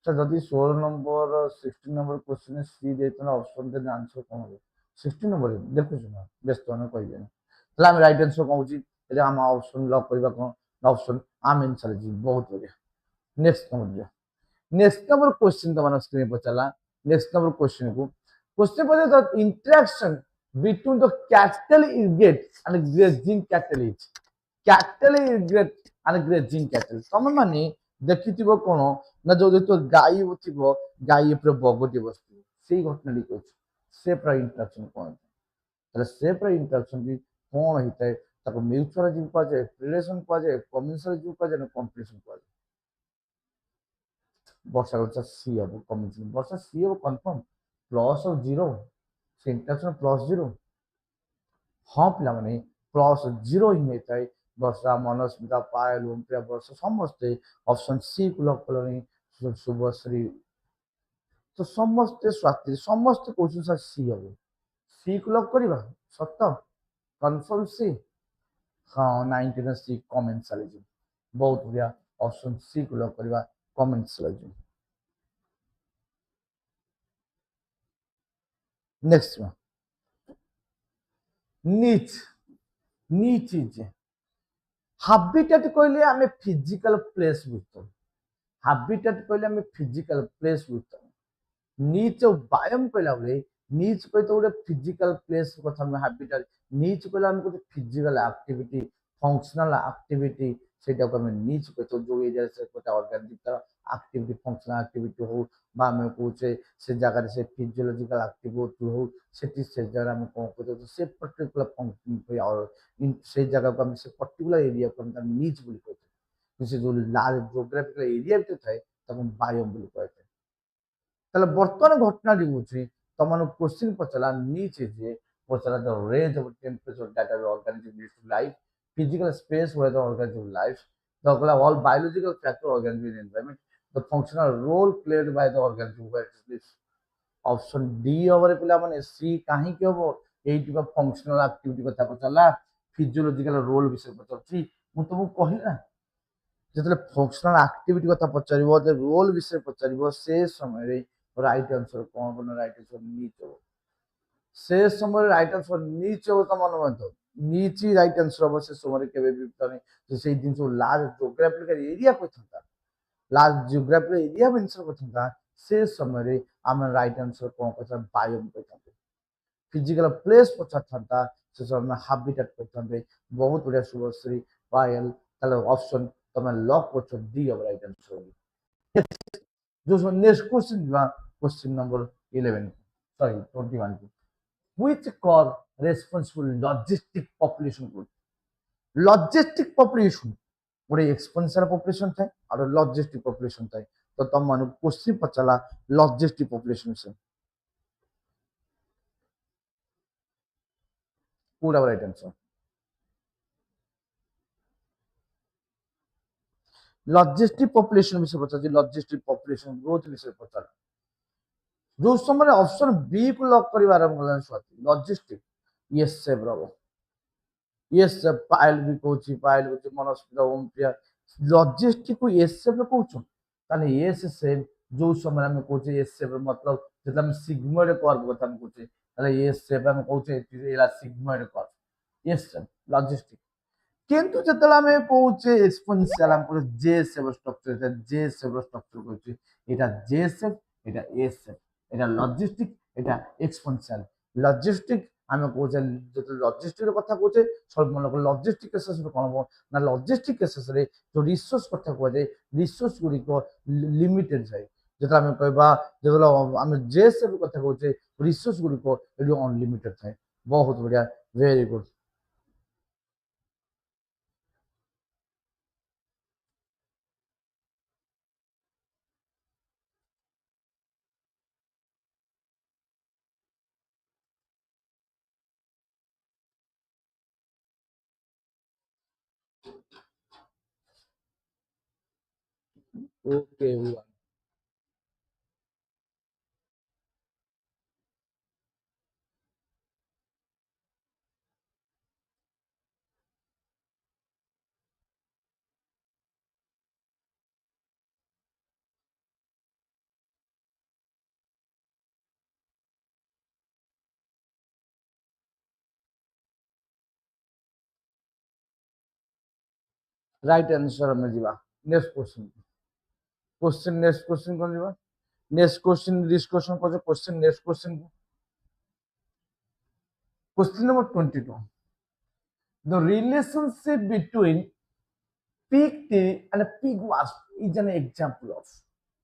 जदि 16 नंबर 16 नंबर क्वेश्चन सी देते ऑप्शन देने आंसर कौन हम 16 नंबर देखु ना व्यस्त होना कहे आम राइट आंसर कौन आम ऑप्शन लॉक करवा कौन ऑप्शन आमेन सालिजिम बहुत बढ़िया। नेक्स्ट नंबर क्वेश्चन तुम स्क्रीन पर चला नेक्स्ट नंबर क्वेश्चन को question Pachar interaction between the cattle irrigate and grazing cattle is cattle irrigate and grazing cattle तुम माने देखि कौन ना जो तो गाई थी गाई बगटे बस से घटना कह से इंटरेक्शन कौन से इंटरेक्शन भी कौन होता है ତାକୁ ମ୍ୟୁଚୁଆଲିଜିମ୍ କୁହାଯାଏ, ପ୍ରିଡେସନ୍ କୁହାଯାଏ, କମେନ୍ସରାଲିଜିମ୍ କୁହାଯାଏ ନା କମ୍ପିଟିସନ୍ କୁହାଯାଏ। ବର୍ଷା ବର୍ଷା ସି ହବ କମିଶନ ବର୍ଷା ସି ହବ କନଫର୍ମ ପ୍ଲସ୍ ଆଉ ଜିରୋ ସେ ଇଣ୍ଟରନେସନାଲ ପ୍ଲସ୍ ଜିରୋ ହଁ ପିଲାମାନେ ପ୍ଲସ୍ ଜିରୋ ହିଁ ହେଇଥାଏ। ବର୍ଷା ମନସ୍ମିତା ପାୟଲ ଓମପ୍ରିୟା ବର୍ଷା ସମସ୍ତେ ଅପସନ୍ ସି କୁ ଲକ୍ କଲେଣି। ଶୁଭଶ୍ରୀ ତ ସମସ୍ତେ ସ୍ୱାତି ସମସ୍ତେ କହୁଛନ୍ତି ସାର୍ ସି ହବ ସି କୁ ଲକ୍ କରିବା ସତ କନଫର୍ମ ସି ହଁ 19 ସି କମେଣ୍ଟ ଚାଲିଛି ବହୁତ ବଢିଆ ଅପସନ୍ ସି କୁ ଲକ୍ କରିବା କମେଣ୍ଟ ଚାଲିଛି। नेक्स्ट में नीच नीच इज हाबिटेट कहले आमे फिजिकल प्लेस बुझतो हाबिटेट कहले आमे फिजिकल प्लेस बुझतो नीच बायोम कहला बोले नीच कह तो गोटे फिजिकल प्लेस कथा में हाबिटेट नीच कहला आमे गोटे फिजिकल एक्टिविटी फंक्शनल एक्टिविटी सेटा को आमे नीच कहतो जो एरिया से गोटे ऑर्गेनिक तर एक्टिविटी फंक्शनल एक्टिविटी हो बा आमे कहूचे से जगह से फिजियोलॉजिकल एक्टिविटी हो सेठी से जगह आमे कोन कहतो से पर्टिकुलर फंक्शन और से जगह को आमे से पर्टिकुलर एरिया को आमे नीच बोली कहतो से जो लार्ज जियोग्राफिकल एरिया भी थाए ताको बायोम बोली कहतो। তাহলে বর্তমান ঘটনাটি হচ্ছে তোমার কোশ্চিন পচারা নিচে যে পচারা the range of temperature that an organism needs to life physical space where the organism lives the all biological factor organism in environment the functional role played by the organism where it lives option D হবে ପିଲାମାନେ C କାହିଁକି ହବ ଏଇଠି ବା functional activity କଥା ପଚାରିଲା physiological roll ବିଷୟରେ ପଚାରୁଛି ମୁଁ ତମକୁ କହିଲି ନା ଯେତେବେଳେ ଫଙ୍କସନାଲ ଆକ୍ଟିଭିଟି କଥା ପଚାରିବ ରୋଲ ବିଷୟରେ ପଚାରିବ ସେ ସମୟରେ राइट आंसर कौन बना राइट आंसर नीच हो से समय राइट आंसर नीच हो तो मन मत नीच ही राइट आंसर हम से समय केबे भी तने जो से दिन जो लार्ज जियोग्राफिकल एरिया को था लार्ज जियोग्राफिकल एरिया मेंशन को था से समय हम राइट आंसर कौन को बायोम को था फिजिकल प्लेस पछा था से समय हैबिटेट को था बहुत बढ़िया शुभश्री पायल ताले ऑप्शन तमे लॉक को डी अब राइट आंसर जो next question question number 11 sorry 21 which core responsible logistic population group logistic population गोटे एक्सपोनेंशियल पॉपुलेशन थाए और लॉजिस्टिक पॉपुलेशन थाए तो तुम मान क्वेश्चन पचाला लॉजिस्टिक पॉपुलेशन से पूरा राइट आंसर लॉजिस्टिक पॉपुलेशन विषय पचार लॉजिस्टिक पॉपुलेशन ग्रोथ विषय पचार जो समय ऑप्शन बी को लॉक कर आरंभ कला स्वाति लॉजिस्टिक यस से ब्रावो यस से पायल भी कहूची पायल भी मनस्मिता ओमप्रिया लॉजिस्टिक को यस से कहूछ ताने यस से जो समय हम कहूचे यस से मतलब जब हम सिग्मोइड कर्व କଥା हम कहूचे ताले यस से हम कहूचे एला सिग्मोइड कर्व यस से लॉजिस्टिक किंतु जतला ଆମେ କହୁଛେ ଏକ୍ସପୋନେንସିଆଲ ଆମ କହୁଛେ ଜେ ସେଭ୍ ଷ୍ଟ୍ରକ୍ଚର ଏଟା ଜେ ସେଭ୍ ଷ୍ଟ୍ରକ୍ଚର କହୁଛେ ଏଟା ଜେ ସେଭ୍ ଏଟା ଏ ସେଭ୍ ଏଟା ଲଜିଷ୍ଟିକ ଏଟା ଏକ୍ସପୋନେନ୍ସିଆଲ ଲଜିଷ୍ଟିକ ଆମେ କହୁଛେ ଯେତେବେଳେ ଲଜିଷ୍ଟିକ କଥା କହୁଛେ ଲଜିଷ୍ଟିକ କେସେସରେ କ'ଣ ହବ ନା ଲଜିଷ୍ଟିକ କେସେସରେ ଯୋଉ ରିସୋର୍ସ କଥା କୁହାଯାଏ ରିସୋର୍ସ ଗୁଡ଼ିକ ଲିମିଟେଡ ଥାଏ ଯେତେବେଳେ ଆମେ କହିବା ଯେତେବେଳେ ଆମେ ଜେ ସେଭ୍ କଥା କହୁଛେ ରିସୋର୍ସ ଗୁଡ଼ିକ ଏଠି ଅନଲିମିଟେଡ ଥାଏ ବହୁତ ବଢିଆ very good okay right answer में जीवा नेक्स्ट क्वेश्चन नेक्स्ट क्वेश्चन कौन जीवा नेक्स्ट क्वेश्चन डिस्कशन कर question next question question number 22 the relationship between pig tea and pig wasp is an example of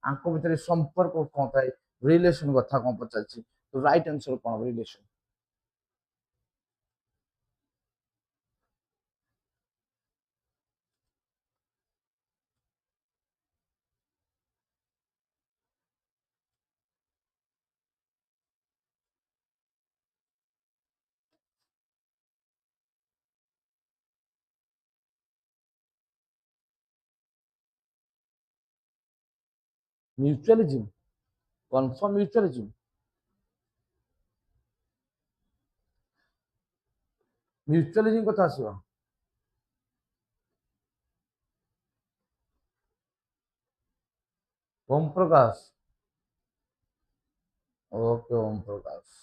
आंको भितर संपर्क कौन था रिलेशन कथा कौन पचार तो राइट आंसर कौन relation mutualism confirm mutualism mutualism कथा आसो Om Prakash okay Om Prakash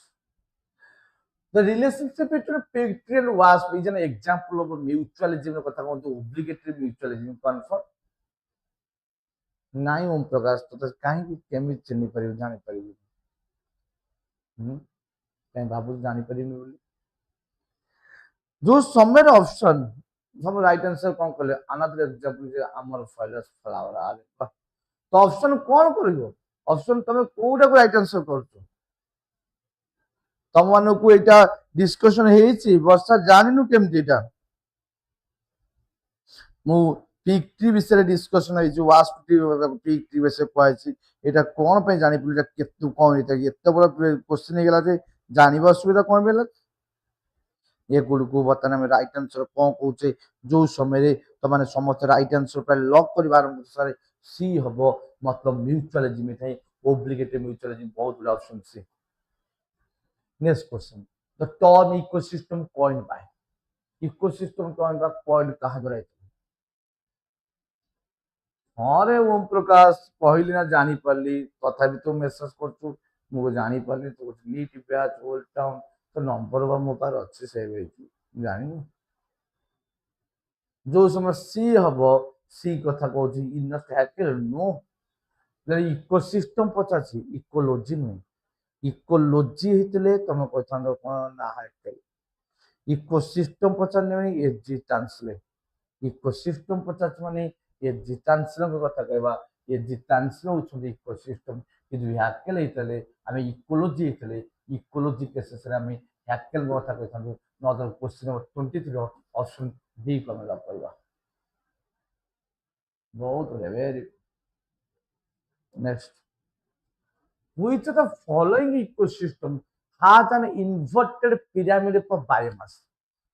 The relationship between pig tree and wasp is an example of a mutualism কথা কহନ୍ତୁ obligatory mutualism confirm ନାଇଁ ଓମ ପ୍ରକାଶ ତତେ କାହିଁକି କେମିତି ଚିହ୍ନି ପାରିବୁ ଜାଣିପାରିବୁ କାହିଁ ଭାବୁଛୁ ଜାଣିପାରିବୁନି ବୋଲି ଯୋଉ ସମୟରେ ଅପସନ ସବୁ ରାଇଟ ଆନ୍ସର କଣ କଲେ another example ଯେ ଆମର ଫାଇଲସ୍ ଫ୍ଲାୱାର ଆରେ ତ ଅପସନ କଣ କରିବ ଅପସନ ତମେ କୋଉଟାକୁ ରାଇଟ ଆନ୍ସର କରୁଛ ତମମାନଙ୍କୁ ଏଇଟା ଡିସ୍କସନ ହେଇଛି ବର୍ଷା ଜାଣିନୁ କେମିତି ଏଇଟା ମୁଁ ପିକ୍ ଟ୍ରି ବିଷୟରେ ଡିସ୍କସନ ହେଇଛି ୱାସ୍ପ ଟ୍ରି ପିକ୍ ଟ୍ରି ବିଷୟରେ କୁହାଯାଇଛି ଏଇଟା କଣ ପାଇଁ ଜାଣିପାରିଲୁ ଏଇଟା କେତେ କଣ ଏଇଟା ଏତେ ବଡ କ୍ୱେଶ୍ଚିନ୍ ହେଇଗଲା ଯେ ଜାଣିବା ଅସୁବିଧା କଣ ହେଲା ଏଗୁଡିକୁ ବର୍ତ୍ତମାନ ଆମେ ରାଇଟ ଆନ୍ସର କଣ କହୁଛେ ଯୋଉ ସମୟରେ ତମାନେ ସମସ୍ତେ ରାଇଟ ଆନ୍ସର ପ୍ରାୟ ଲକ୍ କରିବା ଆରମ୍ଭ ସାରେ ସି ହବ ମତଲବ ମ୍ୟୁଚୁଆଲିଜିମ ଥାଏ ଓବ୍ଲିଗେଟେଡ ମ୍ୟୁଚୁଆଲିଜିମ ବହୁତ ଗୁଡା option C next question the term ecosystem coined bye ecosystem coined bye coined कहा गया हाँ रे ओम प्रकाश कहली ना जानी पारली तथापि तो मेसेज करछु मु जानी पारली तो नीट बैच ओल्ड टाउन तो नंबर बा मो पार अछि सेव हेची जानी जो समय सी हबो सी कथा कहूची इनस्ट हैकेल नो इकोसिस्टम पचाछि इकोलॉजी नुहे इकोलॉजी हेतले तमे कहथांदो कोन ना हैकेल इकोसिस्टम पचारने एक्जिस्टेंस ले इकोसिस्टम पचार माने एक्जिस्टेंस कथा कहबा एक्जिस्टेंस होउछन इकोसिस्टम कि हैकेल हेतले आमे इकोलॉजी हेतले इकोलॉजी केसेस रे आमे हैकेल कथा कहथांदो नदर क्वेश्चन नंबर 23 ऑप्शन डी को हम लग करबा बहुत very next which of the following ecosystem has an inverted pyramid of biomass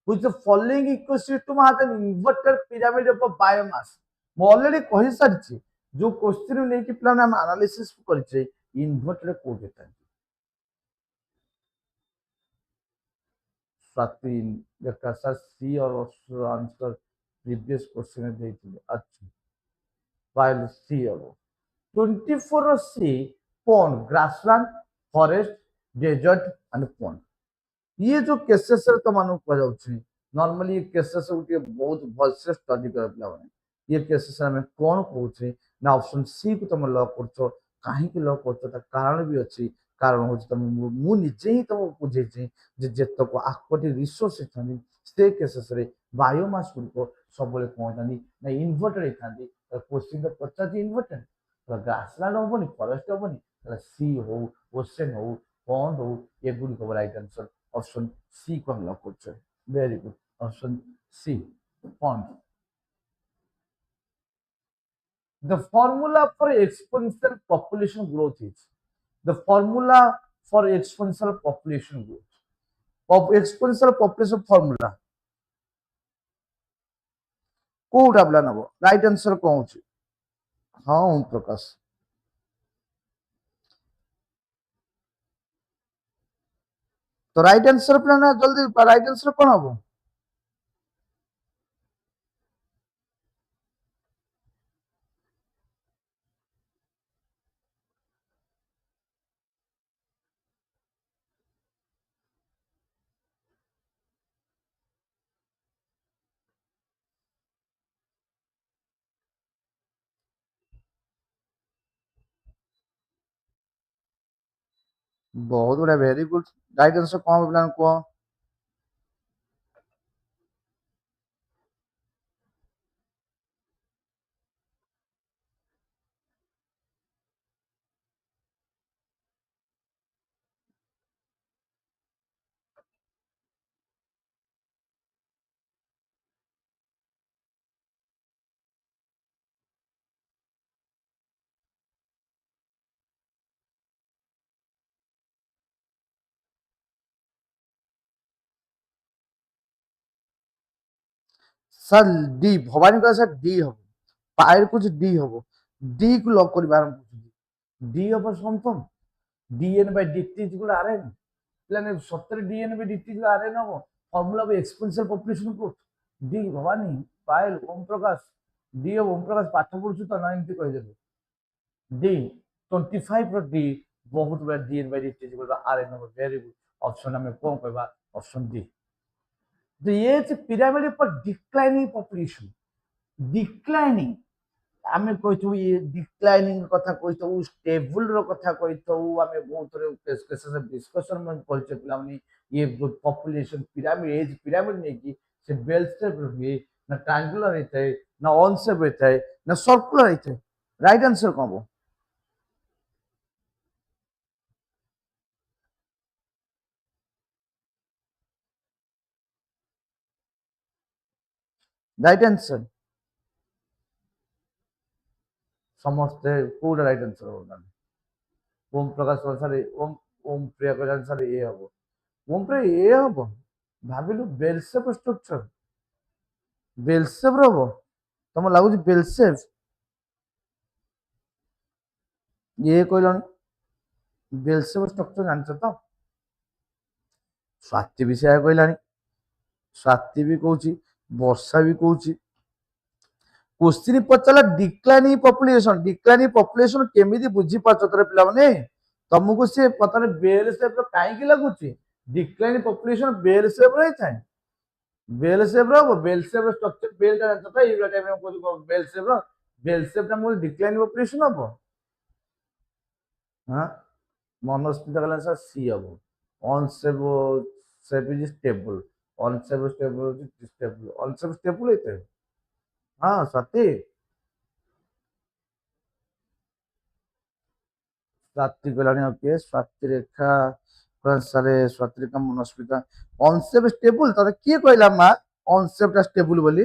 which the following ecosystem has an inverted pyramid of biomass ମୁଁ already କହି ସାରିଛି जो क्वेश्चन ନେଇକି ପ୍ଲାନ୍ ଆମେ ଆନାଲିସିସ୍ କରିଛେ ଇନଭର୍ଟେଡ୍ କୋଉଠି ଥାଏ स्वाति देखा सर सी और आंसर प्रीवियस क्वेश्चन में ଦେଇଥିଲେ अच्छा while सी अब 24 सी pond grassland forest desert and pond ये जो केसेस रे तो मानु कह जाउछि नॉर्मली ये केसेस उठे बहुत भलसे स्टडी कर पिलाने ये केसेस हमें कोन कहउछि ना ऑप्शन सी को तुम लॉक करछो काहे कि लॉक करछो ता कारण भी अछि कारण हो तुम मु निजे ही तुम बुझे जे जेतको आक्वटी रिसोर्स छथि से केसेस रे बायोमास को सबले कहतानी ना इन्वर्टेड थांदी क्वेश्चन तो पचास इन्वर्टेड तो ग्रासलैंड होबनी फॉरेस्ट होबनी सी हो ओशन हो पॉन्ड हो ये गुड को राइट आंसर ऑप्शन सी को हम लॉक करते हैं very good option C pond the formula for exponential population growth is the formula for exponential population growth of exponential population formula कोउटा बला नबो राइट आंसर कोन अछि हां ओम प्रकाश तो राइट आंसर प्लान जल्दी right answer कोन हबो बहुत बड़ा वेरी गुड राइट आंसर कोन हबो plan को सर डी भवानी का सर डी हबो पायर कुछ डी हबो डी को lock करिबार D over something. dN by dt is equal to Rn. Plan सत्तर dN by dt is Rn होगा. Formula of exponential population growth. D Bhavani Payal Om Prakash D Om Prakash पाठ पढ़ुछु तो ना एमती कहि देबे. D 25 रो D बहुत बड़ा dN by dt is equal to Rn होगा. Very good. ऑप्शन हमें कौन कहबा ऑप्शन D. तो ये पिरामिड पर डिक्लाइनिंग पॉपुलेशन डिक्लाइनिंग आमे कहथु ये डिक्लाइनिंग कथा कहथु स्टेबल रो कथा कहथु आमे बहुत रे केस डिस्कशन में करछे पिला माने ये जो पॉपुलेशन पिरामिड एज पिरामिड नै कि से बेल शेप रे ना ट्रायंगुलर रहते ना ऑन शेप रहते ना सर्कुलर रहते राइट आंसर कहबो राइट आंसर समस्त पूरा राइट आंसर होगा ओम प्रकाश अनुसार ओम ओम प्रिया का आंसर ए हबो ओम प्रिया ए हबो भाबिलु bell shape structure bell shape रो हबो तुम लागु बेल शेप ये कहलनि बेल शेप स्ट्रक्चर जानछ तो स्वाति भी से कहलानी स्वाति भी कहूची वर्षा भी कहूची क्वेश्चन पचाला डिक्लाइनिंग पॉपुलेशन केमिति बुझी पाछ तोरे पिला माने तुमको से पता ने बेल शेप रो काहे की लागुची डिक्लाइनिंग पॉपुलेशन बेल शेप रे थाए बेल शेप रो स्ट्रक्चर बेल का जानता ये टाइम में को बेल शेप ना मोर डिक्लाइनिंग पॉपुलेशन हबो हां मनोस्मिता कहला सर सी हबो on shape is stable on shape stable on shape stable है हाँ स्वाति स्वाति कहलानी ओके स्वाति रेखा सारे स्वाति रेखा मनस्मिता ऑनसेप स्टेबल तते किए कहला मा ऑनसेप ता स्टेबल बोली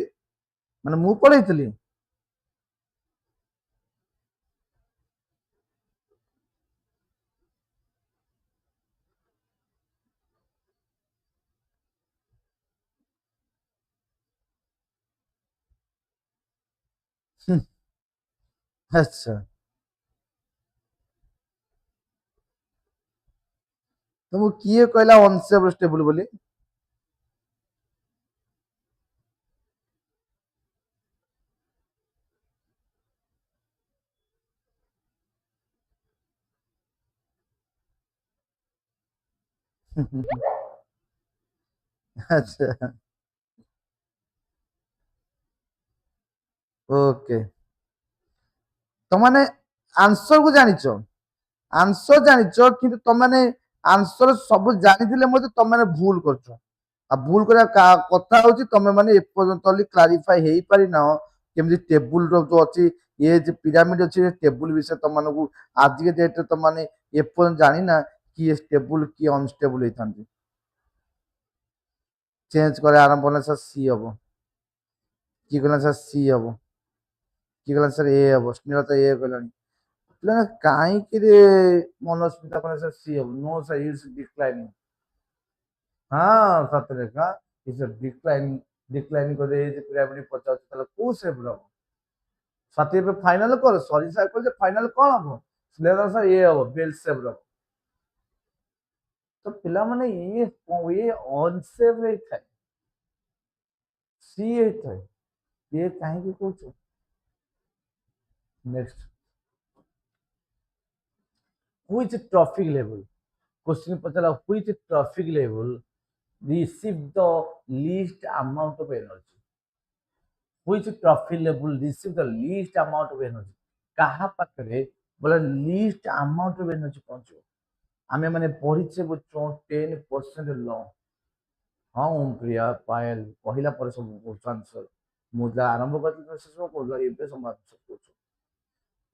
माने मु पढैतली अच्छा तुम किए कहला ऑनसेप स्टेबल बोली अच्छा ओके तुमने आंसर को जानिछ आंसर जानिछ किंतु तुमने आंसर सब जानिथिले मते तुमने भूल करछ आ भूल करा कथा होची तुमे माने एपर्यंत क्लारिफाई हेई पारि न केमि टेबुल रो जो अछि ये जे पिरामिड अछि टेबुल विषय तुम मानकु आज के डेट तुम माने एपर्यंत जानि ना कि ये स्टेबल कि अनस्टेबल हेथांती चेंज करे आरंभ होना सर सी हबो कि कहला सर सी हबो कि कहला सर ए हबो स्नेहलता ए कहलानी ना काहे कि रे मनस्मिता कहला सर सी हबो नो सर इट्स डिक्लाइनिंग हाँ सत रेखा इट्स डिक्लाइनिंग डिक्लाइनिंग कर दे पिरामिड पचास तला को से ब्रो साथी पे फाइनल कर सॉरी सर कहले फाइनल कोन हबो स्नेहलता सर ए हबो बेल से ब्रो तो पिला माने ये ऑन से रे थाए सी ए थाए ये काहे कि कहू next which trophic level question पचला which trophic level receive the least amount of energy which trophic level receive the least amount of energy कहा पाखरे बोले least amount of energy पहुंचो आमे माने पढिछे बच्चों 10% लॉ हाँ ओम प्रिया पायल पहिला पर सब क्वेश्चन आंसर मुद्दा आरंभ करते से सब को एबे समाप्त सब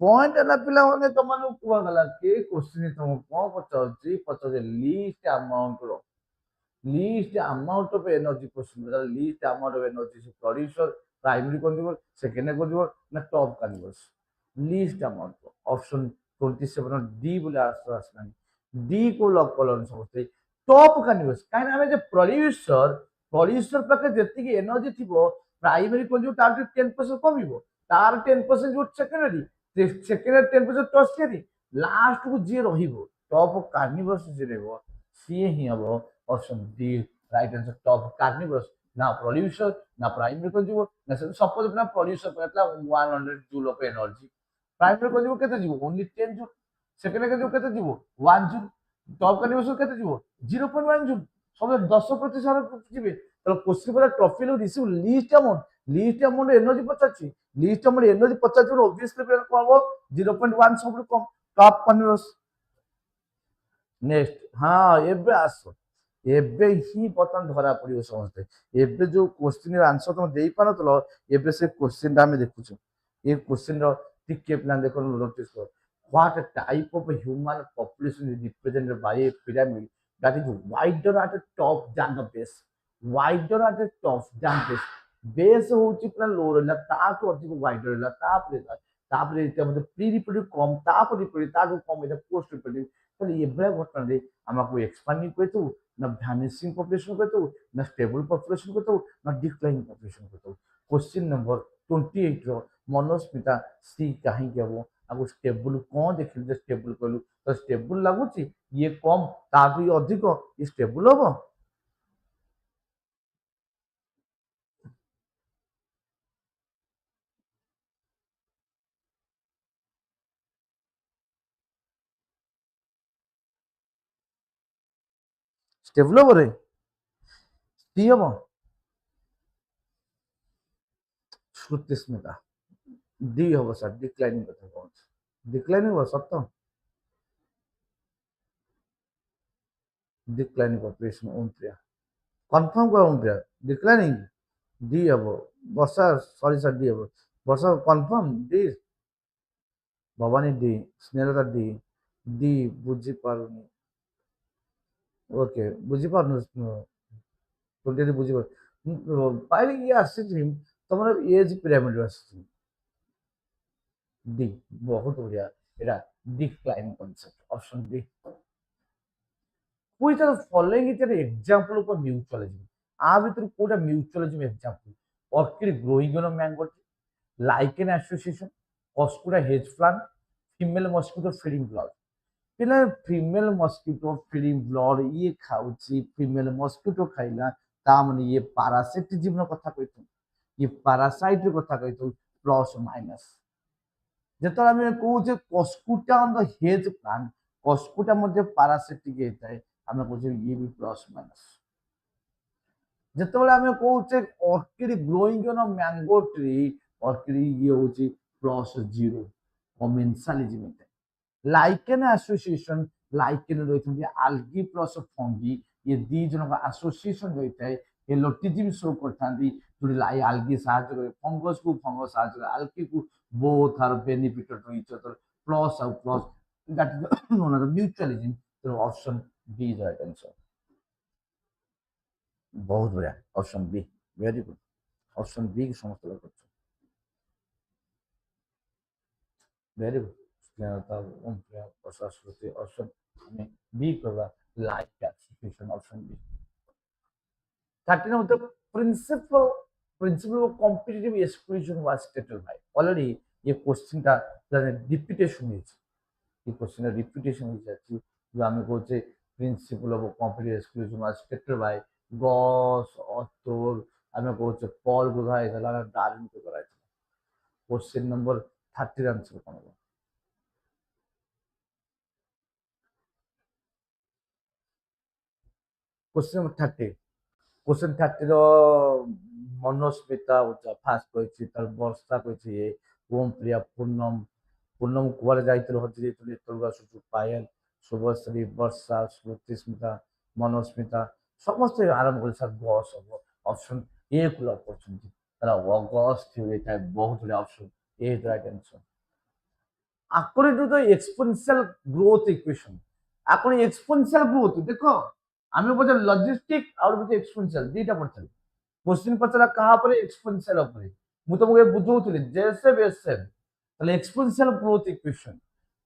पॉइंट है ना पिला माने तो माने कुआ गला के क्वेश्चन तुम को पचाउची least amount of energy question least amount of energy से producer primary consumer secondary consumer ना top consumers least amount option 27 D बोले आंसर आसलानी डी को लॉक कलन समझते टॉप कंज्यूमर्स काहे हमें जो प्रोड्यूसर पाखे जति एनर्जी थिबो प्राइमरी कंज्यूमर तार 10% कमिबो तार 10% जो सेकेंडरी सेकेंडरी 10% टर्शियरी ଲାଷ୍ଟକୁ ଯିଏ ରହିବ ଟପ୍ କାର୍ନିଭରସ୍ ଯିଏ ରହିବ ସିଏ ହିଁ ହବ option D right answer top carnivorous ନା ପ୍ରଡ୍ୟୁସର ନା ପ୍ରାଇମେରୀ ଯିବ ନା ସପୋଜ ନା ପ୍ରଡ୍ୟୁସର କହିଥିଲା 100 ଜୁଲ୍ ଅଫ୍ ଏନର୍ଜି ପ୍ରାଇମେରୀ ଯିବ କେତେ ଯିବ ଓନ୍ଲି 10 ଜୁଲ୍ ସେକେଣ୍ଡ କେତେ ଯିବ 1 ଜୁଲ୍ ଟପ୍ କାର୍ନିଭରସ୍ କେତେ ଯିବ 0.1 ଜୁଲ୍ ସବୁ 10% ଯିବେ ତାহলে কোশ্চেন পড়া ট্রফি লোক রিসিভ লিস্ট অ্যামাউন্ট এনার্জি পচারছি লিস্ট অ্যামাউন্ট এনার্জি পচারছি বলে অবভিয়াসলি কম হবো 0.1 ସବୁଠୁ কম টপ কনভর্স নেক্সট হ্যাঁ এবে আস ଏବେ ହିଁ ବର୍ତ୍ତମାନ ଧରା ପଡିବ ସମସ୍ତେ ଏବେ ଯୋଉ କୋଶ୍ଚିନ୍ ଆନ୍ସର ତମେ ଦେଇପାରୁନଥିଲ ଏବେ ସେ କୋଶ୍ଚିନ୍ ଟା ଆମେ ଦେଖୁଛୁ ଏ କୋଶ୍ଚିନ୍ ର ଟିକେ ପିଲା ଦେଖନ୍ତୁ ନୋଟିସ୍ କର what type of human population is represented by a pyramid that is wider at the top than the base wider at the top than base base ହଉଛି ପୁରା ଲୋ ରହିଲା ତାଠୁ ଅଧିକ wider ରହିଲା ତାପରେ ମଧ୍ୟ ପ୍ରି ରିପ୍ରେଡକ୍ଟିଭ କମ ତାପରେ ତାଠୁ କମ ଏଇଟା ପୋଷ୍ଟ ରିପ୍ରେଡକ୍ଟିଭ ତାହେଲେ ଏଭଳିଆ ଘଟଣାରେ ଆମକୁ ଏକ୍ସପାଣ୍ଡିଂ କହିଥାଉ ନା ଭ୍ୟାନିସିଂ ପପୁଲେସନ କହିଥାଉ ନା ଷ୍ଟେବଲ ପପୁଲେସନ କହିଥାଉ ନା ଡିକ୍ଲାଇନିଂ ପପୁଲେସନ କହିଥାଉ କ୍ୱେଶ୍ଚିନ୍ ନମ୍ବର 28 ର ମନସ୍ମିତା ସି କାହିଁକି ହବ ଆଉ ଷ୍ଟେବୁଲ କଣ ଦେଖିଲୁ ଯେ ଷ୍ଟେବୁଲ କହିଲୁ ତ ଷ୍ଟେବୁଲ ଲାଗୁଛି ଇଏ କମ ତାଠୁ ଇଏ ଅଧିକ ଇଏ ଷ୍ଟେବୁଲ ହବ ଷ୍ଟେବୁଲ ହବ ରେ ସି ହବ ଶ୍ରୁତିସ୍ମିତା ଡି ହବ ସାର୍ ଡିକ୍ଲାଇନିଂ କଥା କହୁଛି ଡିକ୍ଲାଇନିଂ ହବ ସତ ଡିକ୍ଲାଇନିଂ ପପୁଲେସନ ଓମପ୍ରିୟା କନଫର୍ମ କର ଓମପ୍ରିୟା ଡିକ୍ଲାଇନିଂ ଡି ହବ ବର୍ଷା ସରି ସାର୍ ଡି ହବ Barsha confirm D Bhavani D Snehalata D D ବୁଝିପାରୁନି ଓକେ ବୁଝିପାରୁନି ଟୋଟାଲି ବୁଝିପାରୁ ପାଇଲି ଇଏ ଆସିଛି ତମର ଏଜ୍ ପିରାମିଡ୍ ଆସିଛି ଡି ବହୁତ ବଢିଆ ଏଇଟା decline concept option D which are the following is an example of a mutualism आ ভিতরে কোটা mutualism example orchid growing on a mango tree lichen association oscura hedge plant female mosquito feeding blood ପିଲା female mosquito feeding blood ଇଏ ଖାଉଛି female mosquito ଖାଇଲା ତା ମାନେ ଇଏ ପାରାସିଟିଜିମ୍ ର କଥା କହିଥାଉ ଇଏ ପାରାସାଇଟ୍ ର କଥା କହିଥାଉ ପ୍ଲସ୍ ମାଇନସ୍ ଯେତେବେଳେ ଆମେ କହୁଛେ କସ୍କୁଟା ଅନ୍ ଦ ହେଜ୍ ପ୍ଲାଣ୍ଟ କସ୍କୁଟା ମଧ୍ୟ ପାରାସିଟିକ୍ ହେଇଥାଏ ଆମେ କହୁଛେ ଇଏ ବି ପ୍ଲସ୍ ମାଇନସ୍ ଯେତେବେଳେ ଆମେ କହୁଛେ orchid growing on mango tree orchid ଇଏ ହଉଛି ପ୍ଲସ୍ 0 କମେନ୍ସାଲିଜିମ୍ ହେଇଥାଏ लाइकेन एसोसिएशन लाइकेन रही आल्गी प्लस फंगी ये दी जन एसोसिएशन रही है एलोटिजिम शो करता जो आल्गी साहाଯ୍य फंगस को फंगस साहाଯ୍य आल्गी को both are benefited to each other plus और plus that is known as mutualism तो option B is right answer बहुत बढ़िया option B very good option B की समस्त लोग वेरी गुड संस्कृति ऑप्शन हमें बी करवा लाइक क्लासिफिकेशन ऑप्शन बी 13 मतलब principle of competitive exclusion was stated by already ये क्वेश्चन का रिपीटेशन है ये क्वेश्चन का रिपीटेशन है जो हमें कहते principal of competitive exclusion was stated bye Gauss author हमें कहते पॉल गुधाय थला डार्विन को कराय क्वेश्चन नंबर 30 आंसर कौन होगा क्वेश्चन नंबर 30 क्वेश्चन 30 रो मनस्मिता फास्ट कहछि तर वर्षा कहछि ओम प्रिया पूर्णम पूर्णम कुआरे जाइतलो हजि जाइतलो एतलगा सुचु पायल शुभश्री वर्षा श्रुतिस्मिता मनस्मिता समस्त आरंभ कर सर गस हो ऑप्शन ए को लॉक करछन्ति तर गस थियो एटा बहुत बडा option A is right answer according to the exponential growth equation according exponential growth देखो हमें बोलते लॉजिस्टिक और बोलते एक्सपोनेंशियल दीटा पड़ता है क्वेश्चन पचरा कहां पर एक्सपोनेंशियल ऊपर मु तुमको बुझौतली जैसे वैसे ताले exponential growth equation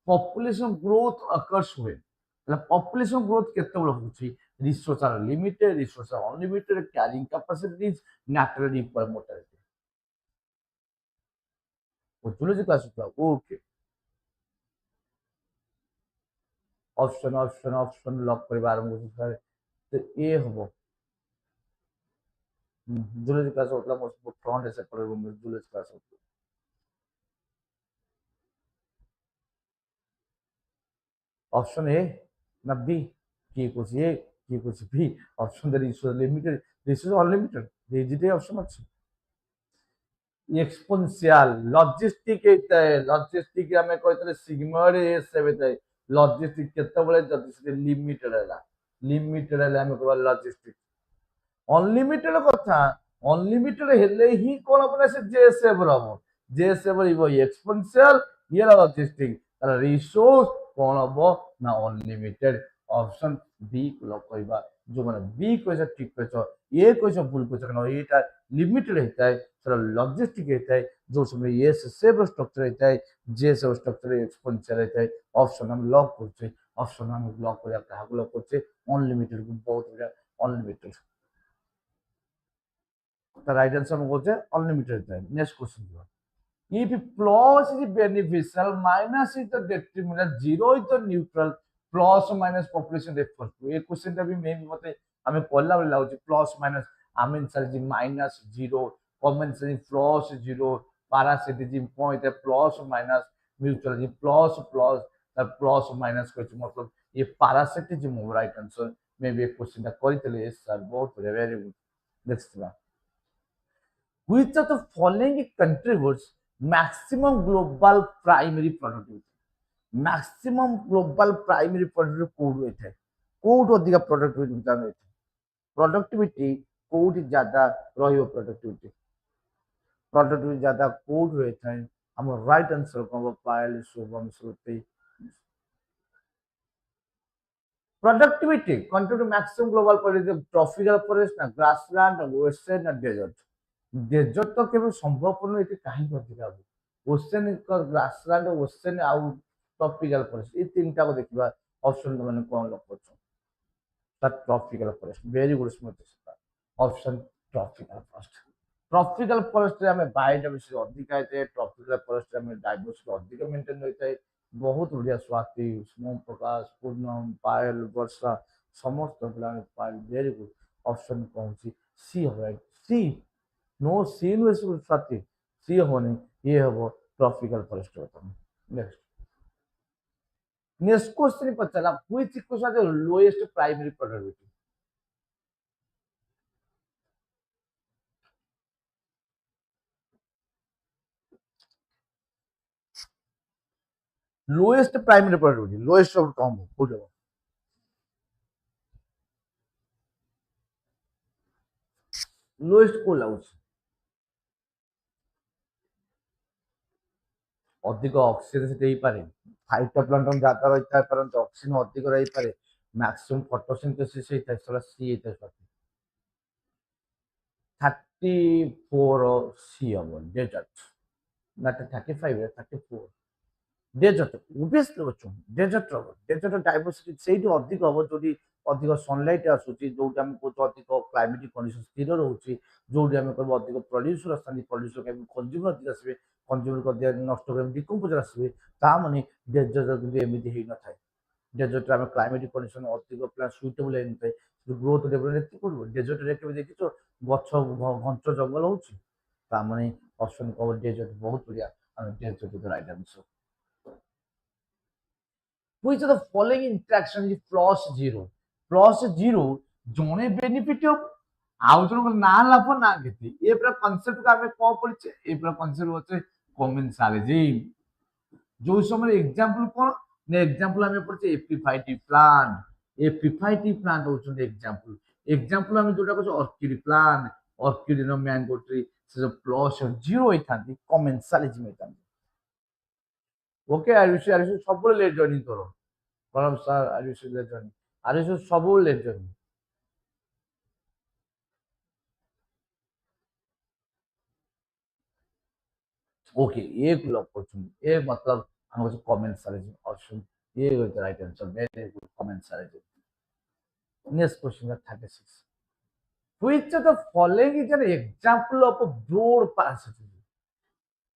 population growth occurs हुए ताले पॉपुलेशन ग्रोथ केते बड़ होछि resource are limited resource are unlimited carrying capacity is naturally equal mortality वो zoology class okay option option option lock करबा आरंभ कर तो ए हबो जूलॉजी क्लास होतला मोस्ट फ्रंट ऐसे पर जूलॉजी क्लास होतला ऑप्शन ए ना बी की कुछ ए की कुछ B option the resource limited resource unlimited ये ऑप्शन अच्छे एक्सपोनेंशियल लॉजिस्टिक लॉजिस्टिक आम कहते सिग्मड एस लॉजिस्टिक केतबले जदि लिमिटेड है लिमिटेड है आम कह लॉजिस्टिक अनलिमिटेड कथा अनलिमिटेड हेले ही कौन हम से जेएसएफ हम जेएसएफ एक्सपोनेंशियल ये लॉजिस्टिक रिसोर्स कौन हम ना अनलिमिटेड ऑप्शन बी लॉक करबा जो माने बी कैसे ठीक कहछ ए कैसे भूल कहछ कनो एटा लिमिटेड होता है सेटा लॉजिस्टिक होता है जो समय एस सेव स्ट्रक्चर होता है जे सेव स्ट्रक्चर एक्सपोनेंशियल होता है ऑप्शन हम लॉक करछे ऑप्शन हम लॉक कर काहा को लॉक करछे अनलिमिटेड को बहुत बड़ा अनलिमिटेड the right answer हम बोलते हैं unlimited है next question जो if plus is beneficial minus is the detrimental zero is the neutral plus minus population refers to ये question टा भी मैं मते हमें पढ़ला वाला होची plus minus आमें सर जी minus zero common sir plus zero parasitism point है plus minus mutual जी plus plus plus minus कुछ मतलब ये parasitism हो right answer मैं भी एक question टा करी तले सर बहुत very good next one which of the following contributes maximum global primary productivity maximum global primary productivity code होता है कोड अधिक प्रोडक्टिविटी होता है प्रोडक्टिविटी कोड ज्यादा रहियो प्रोडक्टिविटी ज्यादा कोड होता है हम राइट आंसर को Payal Shubham Shruti productivity contribute maximum global productivity tropical forest ना ग्रासलैंड वेस्टर्न ना डेजर्ट डेजर्ट तो केवल संभवपूर्ण ये कहीं अधिक हम ओशन ग्रासलैंड ओशन आउ ट्रॉपिकल फॉरेस्ट ये तीन टा को देखिबा ऑप्शन माने कोन लॉक करछो that tropical forest very good Smriti option tropical forest tropical forest में बायोडाइवर्सिटी अधिक आए ट्रॉपिकल फॉरेस्ट में डाइवर्सिटी अधिक मेंटेन होता है बहुत बढ़िया स्वाति स्मोम प्रकाश पूर्णम पायल वर्षा समस्त पायल वेरी गुड ऑप्शन कौन सी सी हो सी नो सीन वैसे स्वाति सी होने ये हम ट्रॉपिकल फॉरेस्ट होता है नेक्स्ट नेक्स्ट क्वेश्चन पचारा which equation the lowest primary productivity lowest primary productivity lowest और कम हो जाओ लोएस्ट को लाउस अधिक ऑक्सीजन से पारे फाइटोप्लांटन ज्यादा रही था परंतु ऑक्सीजन अधिक रही पारे मैक्सिमम फोटोसिंथेसिस होता है सला सी होता है 34 सी हम डेजर्ट ना 35 34 डेजर्ट ओबियसली बच्चों डेजर्ट डेजर्ट डाइवर्सिटी से अधिक हम जो अधिक सनलाइट आसूची जो आम कह अधिक क्लाइमेटिक कंडीशन स्थिर रोचे जो आम कह अधिक प्रड्यूसर आसती प्रड्यूसर कहीं कंज्यूमर अधिक आसवे कंज्यूमर नष्ट कर डिकम्पोजर आसवे ताने डेजर्ट एमती हो न था डेजर्ट आम क्लाइमेटिक कंडीशन अधिक प्लान सुइटेबल हो न ग्रोथ डेभलपमेंट कर डेजर्ट देख गछ घंच जंगल होने ऑप्शन कह डेजर्ट बहुत बढ़िया desert right answer which of the following interaction is plus zero जने बेनिफिट हो आउ जन ना लाभ ना क्षति ये पूरा कांसेप्ट को हमें कौन पढ़े ये पूरा कांसेप्ट होचे कमेंसालिज्म जो समय एग्जांपल कौन ने एग्जांपल हमें पढ़े एपिफाइटिव प्लांट होचन एग्जांपल एग्जांपल हमें जोटा कहछ ऑर्किड नो मैंगो ट्री से प्लस जीरो होइथांती कमेंसालिज्म होइथांती ओके आयुष सब लेट जॉइनिंग करो Param sir Ayush late joining Ayush सब लेट जॉइनिंग ओके एक लॉक क्वेश्चन ये मतलब हम कमेंसालिज्म ऑप्शन ये right answer very good commensalism next question 36 which of the following is an example of a broad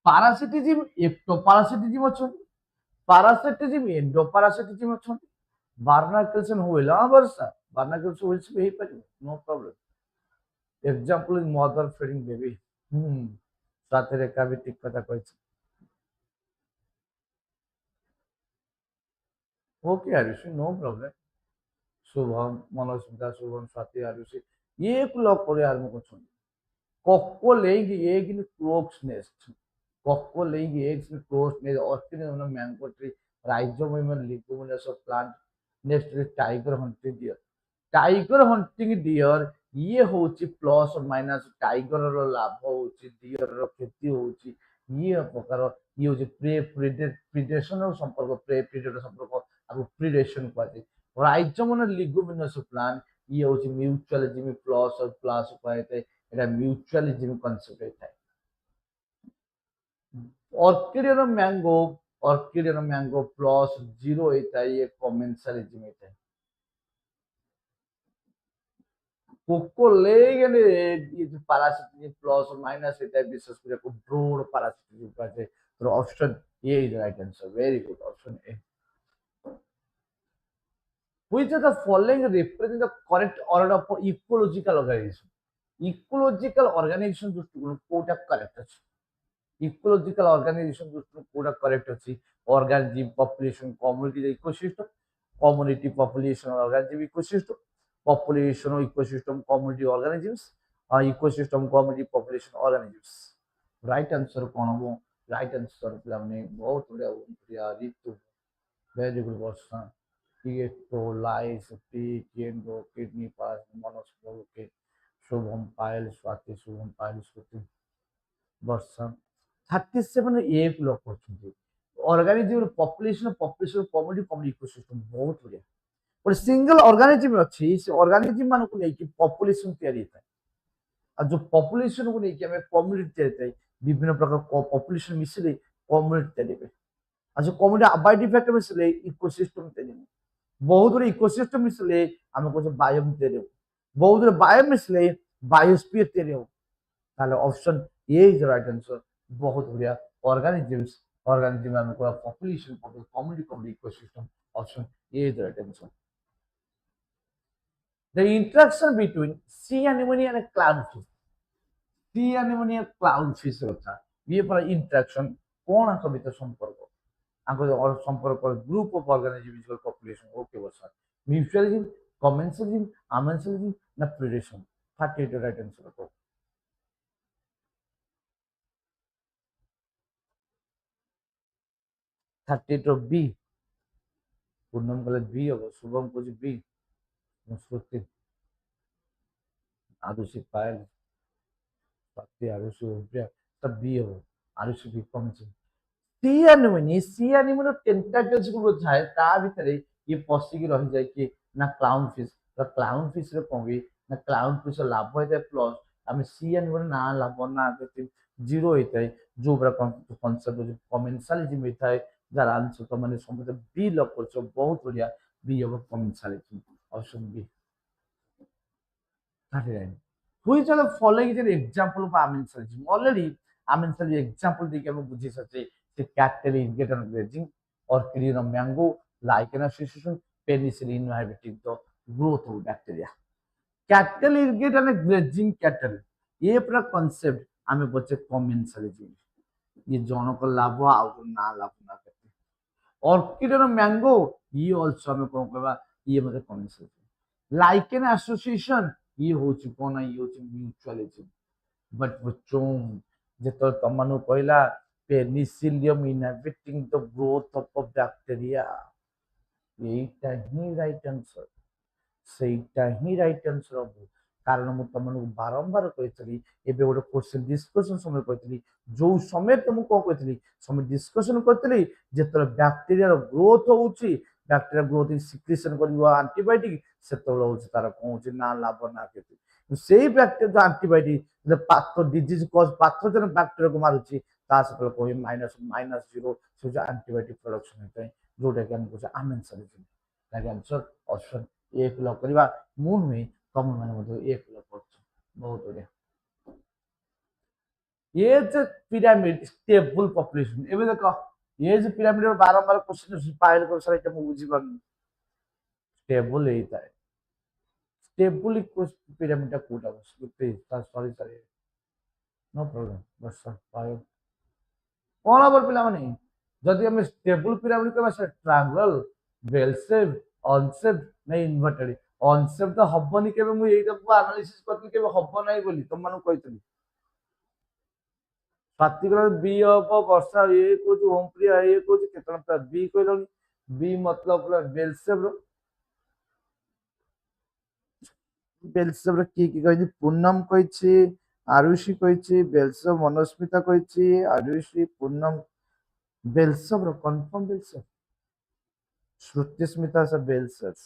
parasitism ectoparasitism अच्छा parasitism endoparasitism अच्छा बार्नाकल्स wheel हाँ वर्षा बार्नाकल्स wheel भी हो पारे no problem example is mother feeding baby साथ रेखा भी ठीक कथा कही okay Arushi no problem Shubham Manasmita Shubham Swati Arushi एक लॉक करे आरंभ कर Kokko laying egg in crow's nest. Kokko laying eggs in crow's nest. Orchid on a mango tree. Rhizomum leguminous of plant. Next is tiger hunting deer. Tiger hunting deer ये होची plus और minus tiger रो लाभ होची dear रो क्षति होची ये प्रकार ये होची प्रेडेशन रो संपर्क प्रेडेटर संपर्क आरो प्रिडेशन कहते राइजोमन लिगुमिनस प्लांट ये होची म्यूचुअलिज्म प्लस और प्लस कहते এটা মিউচুয়ালিজম কনসেপ্ট থাকে অর্কিডের ম্যাঙ্গো প্লস জিরো এটাই এক কমেন্সালিজম এটা কোকো লেগেনে এই যে প্যারাসিটিজম প্লাস और মাইনাস এটা বিশেষ করে খুব ব্রড প্যারাসিটিজম আছে তো option A is right answer very good option A which of the following represent the correct order of ecological organism ecological organisation দৃষ্টিকোণ কোটা কারেক্ট আছে ইকোলজিক্যাল অর্গানাইজেশন দৃষ্টিকোণ কোটা কারেক্ট আছে organism population community ecosystem community population organism ecosystem population or ecosystem community organisms ecosystem community population organisms right answer कौन हो right answer हमने बहुत बढ़िया ऋतु वेरी गुड क्वेश्चन ये तो लाइस पी केंद्र किडनी पास मनस्पति के शुभम पायल स्वाति शुभम पायल स्वाति वर्षा 37 एक लोग करछुंती organism population community community ecosystem बहुत बढ़िया और सिंगल ऑर्गेनिज्म अच्छी से ऑर्गेनिज्म मान को लेके पॉपुलेशन तैयारी होता है और जो पॉपुलेशन को लेके हमें कम्युनिटी तैयारी होता है विभिन्न प्रकार पॉपुलेशन मिसले कम्युनिटी तैयारी होता है और जो कम्युनिटी बाय डिफेक्ट मिसले इकोसिस्टम तैयारी बहुत गुड़े इकोसिस्टम मिसले हमें कुछ बायोम तैयारी बहुत गुड़े बायोम मिसले बायोस्फीयर तैयारी हो ताले option A is right answer बहुत बढ़िया ऑर्गेनिज्म में कोई population community community ecosystem option A is right answer the interaction between sea anemone and a clownfish sea anemone and clownfish কথা ये पर interaction कौन आंक भीतर संपर्क आंक और संपर्क group of organism is population okay बस म्यूचुअलिज्म कमेंसलिज्म अमेंसलिज्म ना प्रेडेशन 38 राइट आंसर को 38 बी पूर्णम कॉलेज बी होगा शुभम कुछ बी संस्कृति आदुषी पायल भक्ति आरुषि उद्या सब बी होगा आरुषि बी कमेंट सी एनिमल टेंटाकल्स को बुझाए ता भितरे ये पसिकी रहि जाय कि ना क्लाउन फिश रे कोबी ना क्लाउन फिश लाभ होय जाय प्लस हम सी एनिमल ना लाभ ना के जीरो होय जो बरा कांसेप्ट जो कमेंसालिज्म होय जार आंसर तो माने समझ बी लॉक करछो बहुत बढ़िया बी होगा commensalism option B 39 which are the following is an example of amensalism already amensalism example देखिए हम बुझी सकते कि cattle irrigator grazing orchidium mango lichen association penicillin inhibiting the growth of bacteria cattle irrigator and grazing cattle ये पूरा concept हमें बच्चे commensalism ये दोनों को लाभ और ना लाभ ना करते orchidium mango ये also हमें कौन कहवा ये मतलब commensalism lichen association ये हो चुका ना ये हो चुका म्यूचुअलिज्म बट बच्चों जितना तमनु कहला penicillium inhibiting the growth of bacteria यहीटा ही राइट आंसर सेटा ही राइट आंसर हो कारण मु तमनु बारंबार कहतली एबे गोटे क्वेश्चन डिस्कशन समय कहतली जो समय तुम को कहतली समय डिस्कशन करतली जेतले बैक्टीरिया रो ग्रोथ होउची बैक्टीरिया ग्रोथ सिक्रेशन करियो एंटीबायोटिक सेतबेले होउची तार कोन होउची ना लाभ ना केते सेही बैक्टीरिया जो एंटीबायोटिक जे पाथो डिजीज कॉज पाथोजन बैक्टीरिया को मारुची ता सेतबेले कोई माइनस माइनस 0 से जो एंटीबायोटिक प्रोडक्शन होतै जोटा कि हम कुछ आमेंसलिज्म ताके आंसर ऑप्शन एक लॉक करबा मून में कम मैंने एक लॉक बहुत बढ़िया ये पिरामिड स्टेबल पॉपुलेशन एबे देखो ये पिरामिड बारंबार क्वेश्चन पाइल कर सर एटा बुझी पानी ଷ୍ଟେବୁଲ ହେଇଥାଏ। ଷ୍ଟେବୁଲ ପିରାମିଡଟା କୋଉଟା ସରି ସରି नो प्रॉब्लम बस फाइव कौन हबर पिलाମାନେ ଯଦି ଆମେ ଷ୍ଟେବୁଲ ପିରାମିଡ କହିବା ସେ ଟ୍ରାଙ୍ଗଲ ବେଲ ସେପ୍ ଅନସେପ୍ ନା ଇନଭର୍ଟେଡ ଅନସେପ୍ ତ ହବନି କେବେ ମୁଁ ଏଇଟାକୁ ଆନାଲିସିସ୍ କରିଥିଲି କେବେ ହବ ନାହିଁ ବୋଲି ତମମାନଙ୍କୁ କହିଥିଲି ପାର୍ଟିକୁଲାର बी ହବ ବର୍ଷା ଏ କହୁଛି ଓମପ୍ରିୟା ଏ କହୁଛି କେତେ बी କହିଲନି बी मतलब ପୁରା ବେଲ ସେପ୍ ବେଲସେବର କିଏ କିଏ କହିଛି ପୂନମ କହିଛି ଆରୁଷି କହିଛି ବେଲସବ ମନସ୍ମିତା କହିଛି ଆରୁଷି ପୂନମ ବେଲସବର କନଫର୍ମ ବେଲସବ ଶ୍ରୁତିସ୍ମିତା ବେଲସର୍ସ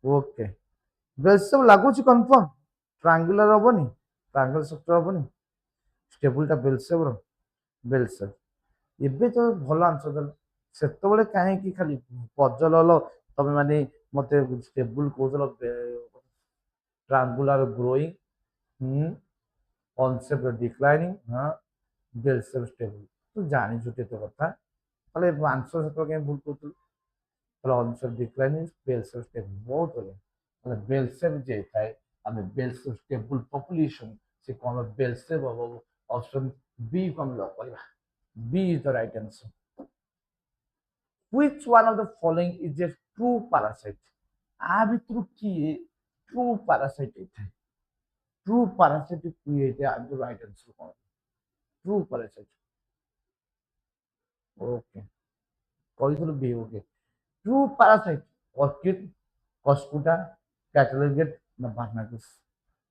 ଓକେ ବେଲସବ ଲାଗୁଛି କନଫର୍ମ ଟ୍ରାଙ୍ଗୁଲାର ହବନି ଟ୍ରାଙ୍ଗଲ ସେକ୍ଟର ହବନି ଷ୍ଟେବୁଲଟା ବେଲସବର ବେଲସବ ଏବେ ତ ଭଲ ଆନ୍ସର ଦେଲ ସେତେବେଳେ କାହିଁକି ଖାଲି ପଜଲ ହଲ ତମେ ମାନେ ମତେ ଷ୍ଟେବୁଲ କହୁଥିଲ triangular growing concept declining bell shape stable ତୁ ଜାଣିଛୁ କେତେ କଥା ତାହେଲେ ଆନ୍ସର ସେତେବେଳେ କାହିଁ ଭୁଲ କରୁଥିଲୁ ତାହେଲେ concept declining bell shape stable ବହୁତ ବଢ଼ିଆ ତାହେଲେ bell shape ଯେ ଥାଏ ଆମେ bell shape stable population ସେ କ'ଣ bell shape ହବ ଅପସନ B କୁ ଆମେ ଲକ୍ କରିବା B is the right answer which one of the following is a true parasite ଆ ଭିତରୁ କିଏ ट्रू parasite है true parasite create the right answer कौन ट्रू parasite ओके କହିଥିଲୁ B okay true parasite orchid coscuta catalogate ନା barnacus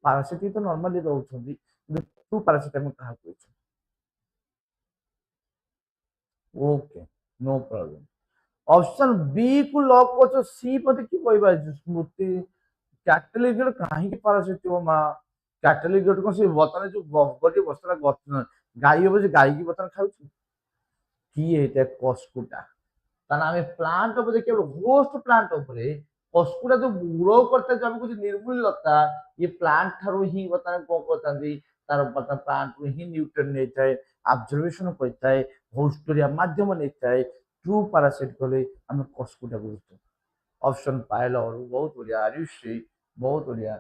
parasite ତ normally ରହୁଛନ୍ତି କିନ୍ତୁ true parasite ଆମେ କାହା କହିଛୁ okay no problem option B को लॉक କରୁଛ सी ପଟେ କି କହିବା ସ୍ମୃତି କ୍ୟାଟାଲିଗେଟ୍ କାହିଁକି ପାରାସିଟ୍ ଥିବ ମା କ୍ୟାଟାଲିଗେଟ୍ କଣ ସେ ବର୍ତ୍ତମାନ ଯୋଉ ଗୋଟେ ବସ୍ତାଟା ଗାଈ ହବ ଯେ ଗାଈକି ବର୍ତ୍ତମାନ ଖାଉଛି କିଏ ଏଇଟା କସ୍କୁଟା ତାହେଲେ ଆମେ ପ୍ଲାଣ୍ଟ ଉପରେ ଦେଖିବା ହୋଷ୍ଟ ପ୍ଲାଣ୍ଟ ଉପରେ କସ୍କୁଟା ଯୋଉ ଗ୍ରୋ କରିଥାଏ ଯୋଉ ଆମେ କହୁଛୁ ନିର୍ମୂଳତା ଇଏ ପ୍ଲାଣ୍ଟ ଠାରୁ ହିଁ ବର୍ତ୍ତମାନ କଣ କରିଥାନ୍ତି ତାର ବର୍ତ୍ତମାନ ପ୍ଲାଣ୍ଟରୁ ହିଁ ନ୍ୟୁଟ୍ରିଏଣ୍ଟ ନେଇଥାଏ ଆବଜର୍ଭେସନ କରିଥାଏ ହୋଷ୍ଟରିଆ ମାଧ୍ୟମ ନେଇଥାଏ ट्रू ପାରାସିଟ୍ କଲେ ଆମେ କସ୍କୁଟା ବୁଝୁଛୁ ऑप्शन पायल और बहुत बढ़िया आयुषी बहुत बढ़िया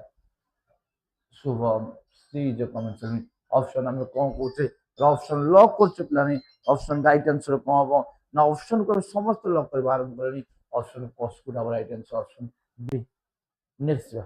शुभम सी जो कमेंट ऑप्शन हमें कौन कौचे ऑप्शन लॉक करछे प्लानी ऑप्शन राइट आंसर कौन हबो ना ऑप्शन को समस्त लॉक कर बार करनी ऑप्शन कॉस्कुडा right answer option B next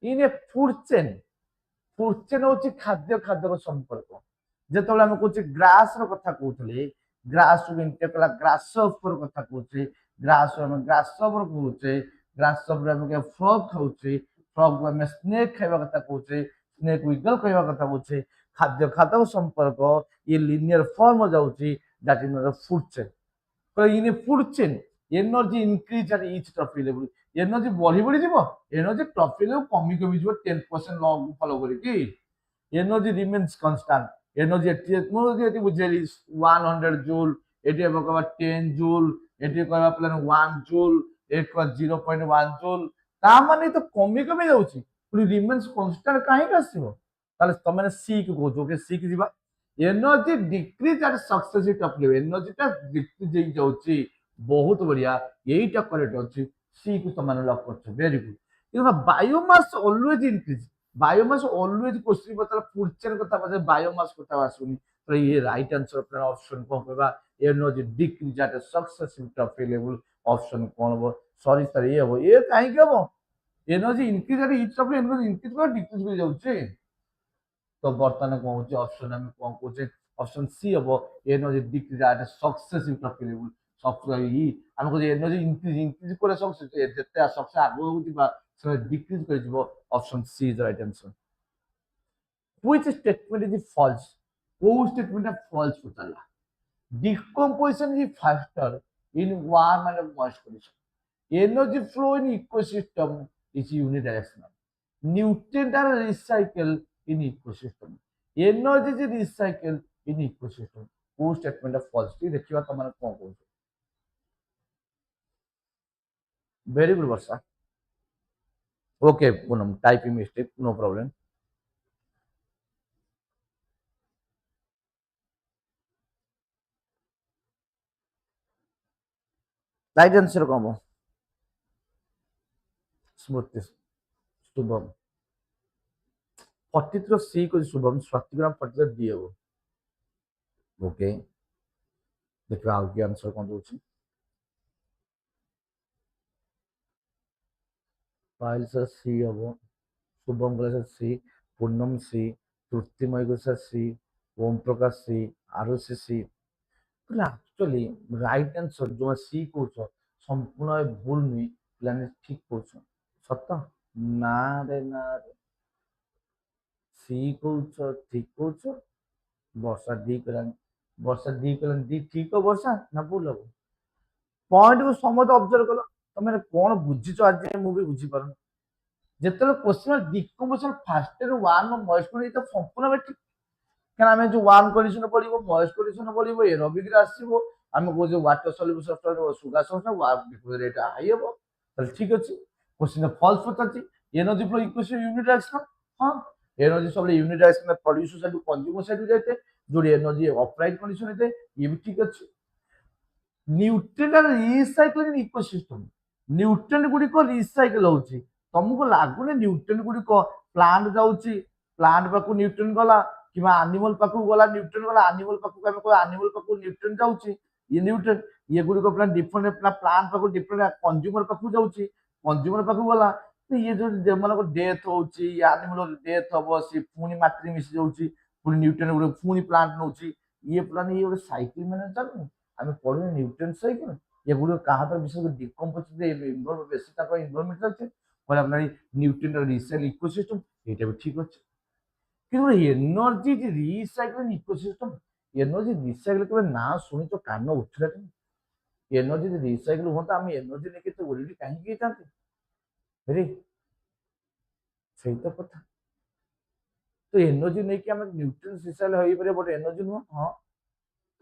in a food chain होची खाद्य खाद्य संपर्क যেতବେଳେ ଆମେ କହୁଛେ ଗ୍ରାସ ର କଥା କହୁଥିଲେ ଗ୍ରାସ ଇନଟେକ୍ କଲା ଗ୍ରାସ ଉପରେ କଥା କହୁଛେ ଗ୍ରାସ ଆମେ ଗ୍ରାସ ଉପରେ କହୁଛେ ଗ୍ରାସ ଉପରେ ଆମେ ଫ୍ରଗ ଖାଉଛେ ଫ୍ରଗ ଆମେ ସ୍ନେକ୍ ଖାଇବା କଥା କହୁଛେ ସ୍ନେକ୍ ୱିଗଲ ଖାଇବା କଥା କହୁଛେ ଖାଦ୍ୟ ଖାଦ୍ୟ ସମ୍ପର୍କ ଇଏ লিনিয়ার ফর্ম ଯାଉଛି that is not food chain in a food chain energy increase আট ইচ ট্রফি লেভেল এনর্জি বଢି বଢି ଯିବ ଏନର୍ଜି ট্রফି লেভেল কমি কমি ଯିବ 10% ଲଗ ଫଲୋ କରିକି এনর্জি রিমেন্স কনস্টান্ট এনর্জি এটি বুঝেলি 100 জুল এটি কবা 10 জুল এটি কবা প্লান 1 জুল এটি কবা 0.1 জুল তা মানে তো কমি কমি যাଉଛି পুଣି রিমেন্স কনস্টান্ট কাହିଁକି ଆସିବ ତାହେଲେ ତମେ ସି କୁ କହୁଛ ଓକେ ସି କି ଯିବା energy decrease at successive top level ଏନର୍ଜିଟା ଡିକ୍ରିଜ ହେଇ ଯାଉଛି ବହୁତ ବଢିଆ ଏଇଟା କରେକ୍ଟ ଅଛି ସି କୁ ତମାନେ ଲକ୍ କରୁଛ ଭେରି ଗୁଡ କିନ୍ତୁ biomass always increase biomass always question बता फूड चेन कथा बता बायोमास कथा आसुनी तो ये राइट आंसर अपना ऑप्शन कौन कहबा energy decrease at successive trophic level option कौन हो सॉरी सर ये हो ये काहे के हो energy increase at each trophy energy increase कर डिक्रीज हो जाउछे तो वर्तमान कौन होचे ऑप्शन हम कौन कहउछे ऑप्शन सी हो energy decrease at successive trophic level सब ई हम को एनर्जी इंक्रीज करे सक्सेस जेते सक्सेस आगो होतिबा so decrease করে দিব option C is right answer which statement is false কোন স্টেটমেন্টটা ফলস পড়ালা decomposition is faster in warm and moist condition energy flow in ecosystem is unidirectional nutrient are recycled in ecosystem energy is recycled in ecosystem কোন স্টেটমেন্টটা false কি দেখিবা তোমার কোন কোন ভেরি গুড বর্ষা Okay, Poonam, typing mistake, no problem. Right answer कौन हो ସ୍ମୃତି ଶୁଭମ 43 सी को शुभम स्वातिग्राम 43 डी हबो ओके देखिए आउ की आंसर कौन दूची पायल सर सी हबो शुभम को सर सी पूर्णम सी तृप्तिमय को सर सी ओम प्रकाश सी आरुषि सी एक्चुअली राइट आंसर जो सी कहछ संपूर्ण भूल नुई प्लाने ठीक कहछ सत ना रे ना सी कहछ ठीक कहछ वर्षा डी कलान वर्षा डी कलान डी ठीक हो वर्षा ना भूल हबो पॉइंट को समझ ऑब्जर्व कलो तुम कौन बुझीच आज मु भी बुझी पारन যেতବେଳେ কোশ্চেন ডিকম্পোজিশন ফার্স্টের ওয়ান ময়েস করে তো সম্পূর্ণ ভাবে ঠিক কারণ আমি যে ওয়ান কন্ডিশন পড়িব ময়েস কন্ডিশন পড়িব এরোবিক রে আসিব আমি কହୁଛେ water soluble software sugar software one rate high হব তাহলে ঠিক আছে কোশ্চেন ফলস পচারছি energy flow equation unit direction हां एनर्जी सब यूनिट डायरेक्शन में प्रोड्यूसर साइड कंज्यूमर साइड जाते जो एनर्जी ऑपराइट कंडीशन होते ये भी ठीक अच्छे न्यूट्रिएंट रिसाइक्लिंग इकोसिस्टम न्यूट्रिएंट गुडी को रिसाइकल होची तुमको लागुने न्यूट्रिएंट गुडी को प्लांट जाउची प्लांट पाकू न्यूट्रिएंट गला किबा एनिमल पाकू गला न्यूट्रिएंट गला एनिमल पाकू हम को एनिमल पाकू न्यूट्रिएंट जाउची ये न्यूट्रिएंट ये गुडी को प्लांट डिफरेंट प्लांट पाकू डिफरेंट कंज्यूमर पाकू जाउची कंज्यूमर पाकू गला तो ये जो मन को डेथ होची एनिमल डेथ हबो सी पुनी माटी मिस जाउची पुनी न्यूट्रिएंट गुडी पुनी प्लांट नउची ये प्लांट ये साइकिल मैंने चलनी आम पढ़े न्यूट्रिएंट साइकिल एगुड़ कहा विशेष डिकम्पोज बेसी इनवॉल्वमेंट अच्छे अपना न्यूट्रिएंट रिसाइकल इकोसिस्टम ये भी ठीक अच्छे কিন্তু এনার্জি যে রিসাইক্লিং ইকোসিস্টেম এনার্জি রিসাইকেল কেবে না শুনি তো কান উঠিলা এনার্জি যে রিসাইকেল হুঁতা আমি এনার্জি নেই তো ওলিটি কাহিঁকি যাতে রে সেই তো কথা তো এনার্জি নেই আমি নিউট্রিয়েন্টস রিসাইকেল হয়ে পারে বট এনার্জি নুহ হ্যাঁ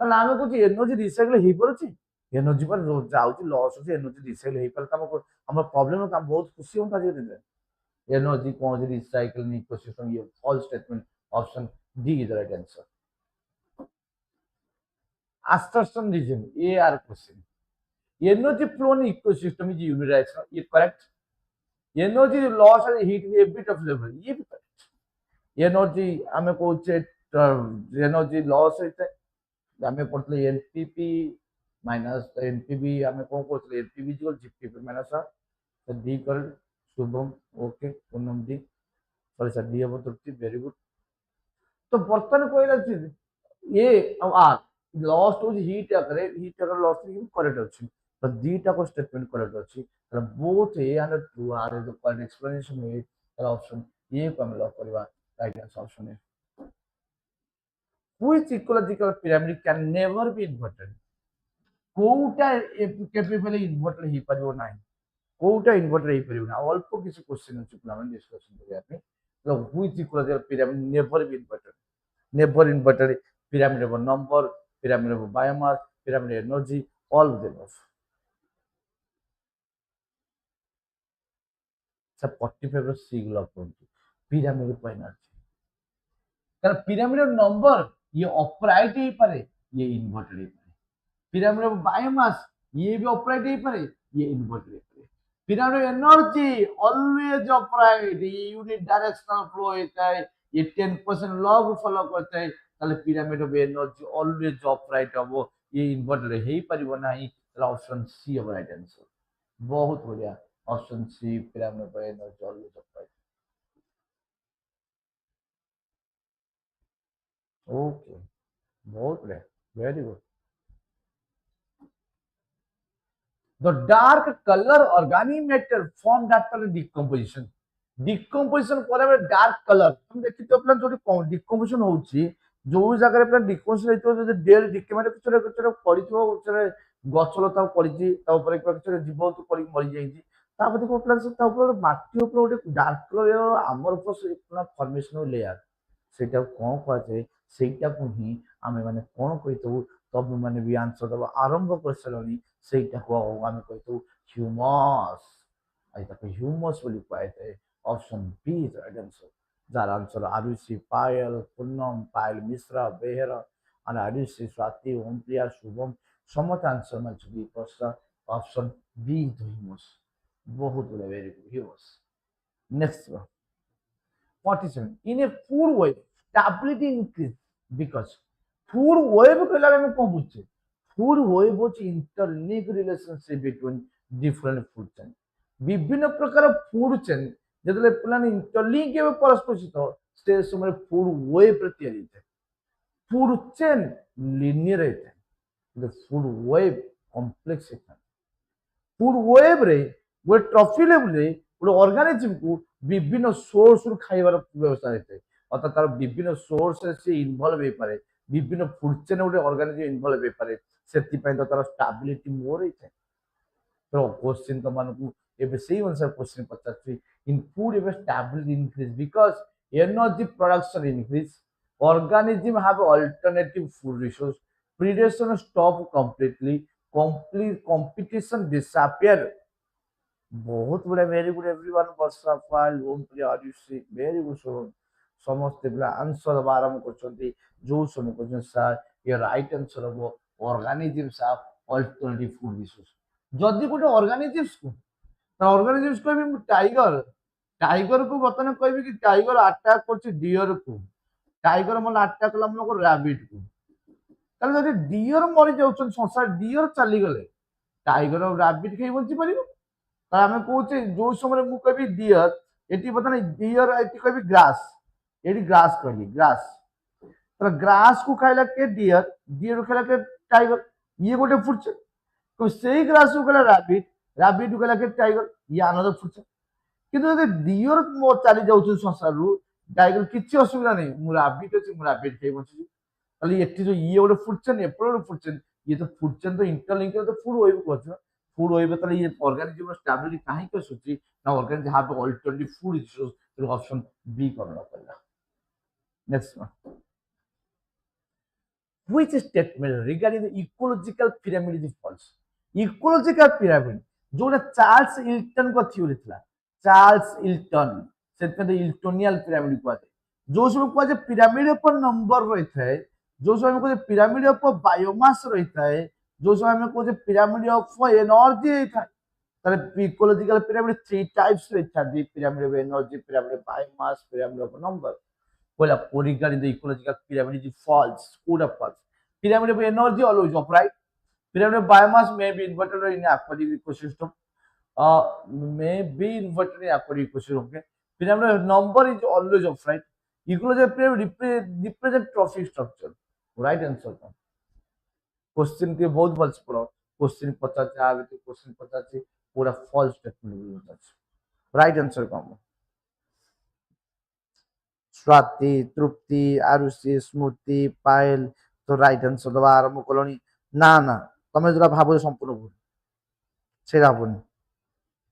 তাহলে আমি কହୁছি এনার্জি রিসাইকেল হয়ে পারুছি एनर्जी पर जाऊँगी लॉस हो एनर्जी रिसाइकल हो पारे तुम आम प्रॉब्लम बहुत खुशी होता धीरे धीरे एनर्जी कौन रिसाइकल इकोसिस्टम ये false statement option D is the right answer assertion region A R question energy flow in ecosystem is unit direction ये correct energy loss and heat in एबिट ऑफ लेवल ये भी correct energy आम कहचे energy loss होता है आम पढ़ते NPP minus NPB आम कौन कहते एनपीबी जीपीपी माइनस डी कर Shubham okay Poonam D sorry sir D हम तृप्ति वेरी गुड तो बर्तमान कहला ये आर लॉस्ट हो हीट आकर लॉस्ट करेक्ट अच्छी तो दीटा को स्टेटमेंट करेक्ट अच्छी both A and true R is the correct explanation में ऑप्शन ए को हम लॉक करबा right answer option A which ecological pyramid can never be inverted कोटा कैपेबल इन्वर्टर हो पार ना कोटा इन्वर्टर हो पार ना अल्प किसी क्वेश्चन अच्छे पे डिस्कसन करने तो which ecological pyramid never be inverted pyramid of number pyramid of biomass pyramid energy all of them सब 45 सी लॉक करते पिरामिड ऑफ एनर्जी कारण पिरामिड ऑफ नंबर ये ऑपराइट हो पारे ये इन्वर्टेड हो पारे पिरामिड ऑफ बायोमास ये भी ऑपरेट ही पारे ये इन्वर्टेड ही पारे pyramid of energy always operate unit directional flow होता है ये 10% लॉग फॉलो करता है ताले pyramid of energy always operate हबो ये इन्वर्टेड ही परिबो नाही ताले ऑप्शन सी अब राइट आंसर बहुत बढ़िया option C pyramid of energy always upright okay बहुत बढ़िया very good The dark color organic matter formed after decomposition. Decomposition ପରେ dark color हम देखि तो प्लान जो decomposition होची जो जगह रे प्लान decomposition हेतो जो डेल डिकेमेट किछरे किछरे पडिथो किछरे गछ लता पडिची ता ऊपर किछरे जीव तो पडी मरि जाईची ता पछि को प्लान ता ऊपर माटी ऊपर गोटे डार्क कलर आमर ऊपर प्लान फॉर्मेशन लेयर सेटा कोन कहते सेटा को ही आमे माने कोन कहितो तब माने भी आंसर दबा आरंभ कर सलनी सेटा को आमे कहितो ह्यूमस आई तक ह्यूमस बोली कहते option B is right answer जार आंसर आरुषि पायल पूनम पायल मिश्रा बेहरा and आरुषि स्वाति ओम प्रिया शुभम समत आंसर में छुबी प्रश्न ऑप्शन बी ह्यूमस बहुत बड़ा, very good, humus. Next 47, in a food web stability increase because food web कहला में कौन बुझे, food web होची interlink relationship between different food chain, विभिन्न प्रकार food chain जेतले प्लान interlink के परस्पर सहित से समय food web प्रति आइते, food chain linear आइते, the food web complex है, food web रे वो ट्रॉफी लेवल रे ଗୋଟେ ଅର୍ଗାନିଜମକୁ ବିଭିନ୍ନ ସୋର୍ସରୁ ଖାଇବାର ବ୍ୟବସ୍ଥା ହେଇଥାଏ, ଅର୍ଥାତ୍ ତାର ବିଭିନ୍ନ ସୋର୍ସରେ ସେ ଇନଭଲ୍ଭ ହେଇପାରେ, ବିଭିନ୍ନ ଫୁଡ୍ ଚେନ୍ ଗୋଟେ ଅର୍ଗାନିଜମ ଇନଭଲ୍ଭ ହେଇପାରେ, ସେଥିପାଇଁ ତ ତାର ଷ୍ଟାବିଲିଟି ମୋର ହେଇଥାଏ। ତ କ୍ୱେଶ୍ଚିନ୍ ତମମାନଙ୍କୁ ଏବେ ସେଇ ଅନୁସାରେ କ୍ୱେଶ୍ଚିନ୍ ପଚାରୁଛି, ଇନ୍ ଫୁଡ୍ ଏବେ stability increase because energy production increase, organism have alternative food resource, predation stop completely, complete competition disappear। बहुत बड़ा, वेरी गुड एवरीवन, वर्षा फाइल ओम प्रिया आयुषी, वेरी गुड शुभम, समस्त पिला आंसर दबा आरंभ करछंती, जो समय क्वेश्चन सर ये राइट आंसर हो organisms of alternative food resource. जदि गोटे ऑर्गेनिजम्स को ऑर्गेनिजम्स को भी टाइगर, टाइगर को बतन कहबी कि टाइगर अटैक करछि डियर को, टाइगर मन अटैक कला मन को रैबिट को, ताले जदि डियर मरि जाउछन संसार डियर चली गले, टाइगर और रैबिट के बंची परिबो। आम कहे जो समय मुझे कह डियर, ये बता डियर, ये कह ग्रास, ये ग्रास कह ग्रास, तो ग्रास को खाइला के डियर, डियर को खाइला के टाइगर, ये गोटे फूड चेन, तो से ग्रास को कहला रैबिट, रैबिट को कहला के टाइगर, ये अनदर फूड चेन। किंतु जब डियर चली जाऊँ संसार रु टाइगर किसी असुविधा नहीं, मुझे रैबिट अच्छे मुझे रैबिट खाई बचुची, ताले ये जो ये गोटे फूड चेन, एपल गोटे फूड चेन, ये तो फूड चेन तो इंटरलिंक तो फूड वेब कहछ, फूड वेब ताले ये ऑर्गेनिजम स्टेबिलिटी काहे के सोची ना, organism have alternative food resource, तो ऑप्शन बी करना पड़ेगा। Next one, which statement regarding the ecological pyramid is false. Ecological pyramid जोटा चार्ल्स इल्टन को थ्योरी थिला, चार्ल्स इल्टन से इल्टोनियल पिरामिड को आते, जो सब को पिरामिड पर नंबर रही है, जो सब को पिरामिड पर बायोमास रही है, जो समय में कहे पिरामिड ऑफ एनर्जी होता है, ताले इकोलॉजिकल पिरामिड थ्री टाइप्स रहता है, pyramid of energy, pyramid of biomass, pyramid of number. बोला regarding the ecological pyramid is false, कोड false. Pyramid of energy always upright, pyramid of biomass may be inverted in aquatic ecosystem, may be inverted in aquatic ecosystem, okay? Pyramid of number is always upright. Ecological pyramid represent trophic structure, right answer। Question के बहुत भलसे पढ़ो, question पचास आगे तो question पचास पूरा false statement अछि, right answer कम स्वाति, तृप्ति, आरुषि, स्मृति, पायल, तो राइट आंसर दबा आरंभ कलोनी। ना ना तुम जो भाव संपूर्ण भूल से भावनी,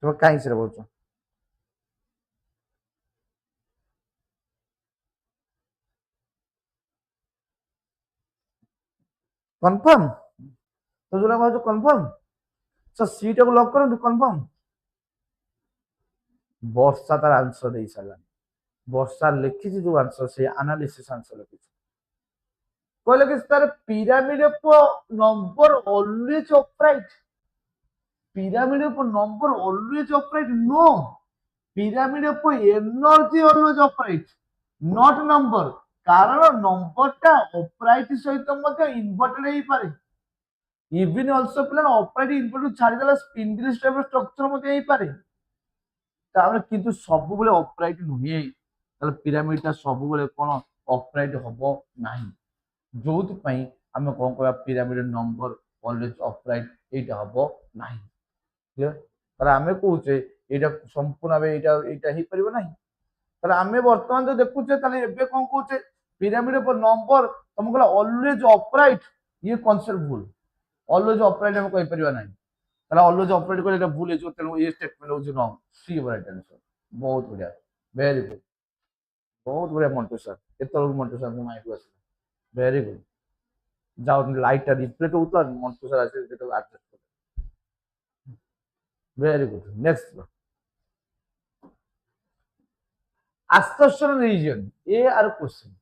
तुम कहीं से बोलछ कन्फर्म, तो जो भाव कन्फर्म, सर सीटा को लॉक करो कन्फर्म। वर्षा तार आंसर दे सारा, वर्षा लिखी जो आंसर से एनालिसिस आंसर लिखी कहले कि तार pyramid of number always upright, pyramid of number always upright, no, pyramid of energy always upright, not number, कारण नंबर टा अपराइट सहित मध्य इन्वर्टेड हे पारे, even also plan upright inverted छाडी देला स्पिंडल टाइप स्ट्रक्चर मध्य हे पारे, तार किंतु सब बेले अपराइट नुहे, ताले पिरामिड टा सब बेले कोन अपराइट हबो नाही, जोथि पई आमे कोन कहबा पिरामिड नंबर ऑलवेज अपराइट एटा हबो नाही, क्लियर। ताले आमे कहूचे एटा संपूर्ण भाबे एटा एटा ही परिबो नाही, ताले आमे वर्तमान जो देखुचे ताले एबे कोन कहूचे पिरामिड पर नंबर तुम कहला ऑलवेज अपराइट, ये कांसेप्ट भूल, ऑलवेज अपराइट हम कहि परिबा नाही, ताले ऑलवेज अपराइट को एटा भूल हे जो तेनु ये स्टेटमेंट हो जो रॉन्ग, सी राइट आंसर। बहुत बढ़िया, वेरी गुड, बहुत बढ़िया मंटू सर, एतल मंटू सर को माइक आसी, वेरी गुड, जाओ लाइट टा रिफ्लेक्ट होता मंटू सर आसी जेतो एडजस्ट कर, very good. Next assertion region, A are question,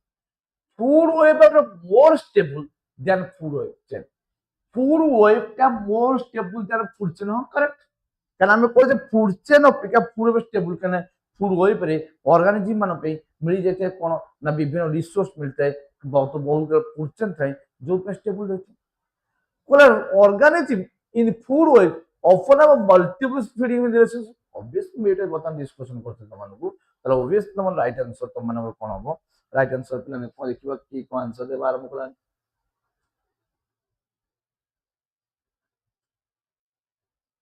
food web are more stable than food web chain, food web का more stable than food chain, correct, କାରଣ ଆମେ କହୁଛେ ଫୁଡ୍ ଚେନ୍ ଅପେକ୍ଷା ଫୁଡ୍ ଏବେ ଷ୍ଟେବୁଲ୍ କାରଣ ଫୁଡ୍ ହୋଇପାରେ organism ମାନଙ୍କ ପାଇଁ ମିଳିଯାଇଥାଏ କ'ଣ ନା ବିଭିନ୍ନ ରିସୋର୍ସ ମିଳିଥାଏ ବହୁତ ଫୁଡ୍ ଚେନ୍ ଥାଏ ଯୋଉଥିପାଇଁ ଷ୍ଟେବୁଲ୍ ରହିଥାଏ। କହିଲା organism in food web often have multiple feeding relationship. Obviously ମୁଁ ଏଇଟା ବର୍ତ୍ତମାନ ଡିସ୍କସନ୍ କରୁଛି ତମମାନଙ୍କୁ, ତାହେଲେ ଅବଭିୟସଲି ତମର ରାଇଟ୍ ଆନ୍ସର ତମମାନଙ୍କର କ'ଣ ହବ? ରାଇଟ୍ ଆନ୍ସର ପିଲାମାନେ କ'ଣ ଦେଖିବା କି କ'ଣ ଆନ୍ସର ଦେବା ଆରମ୍ଭ କଲାଣି।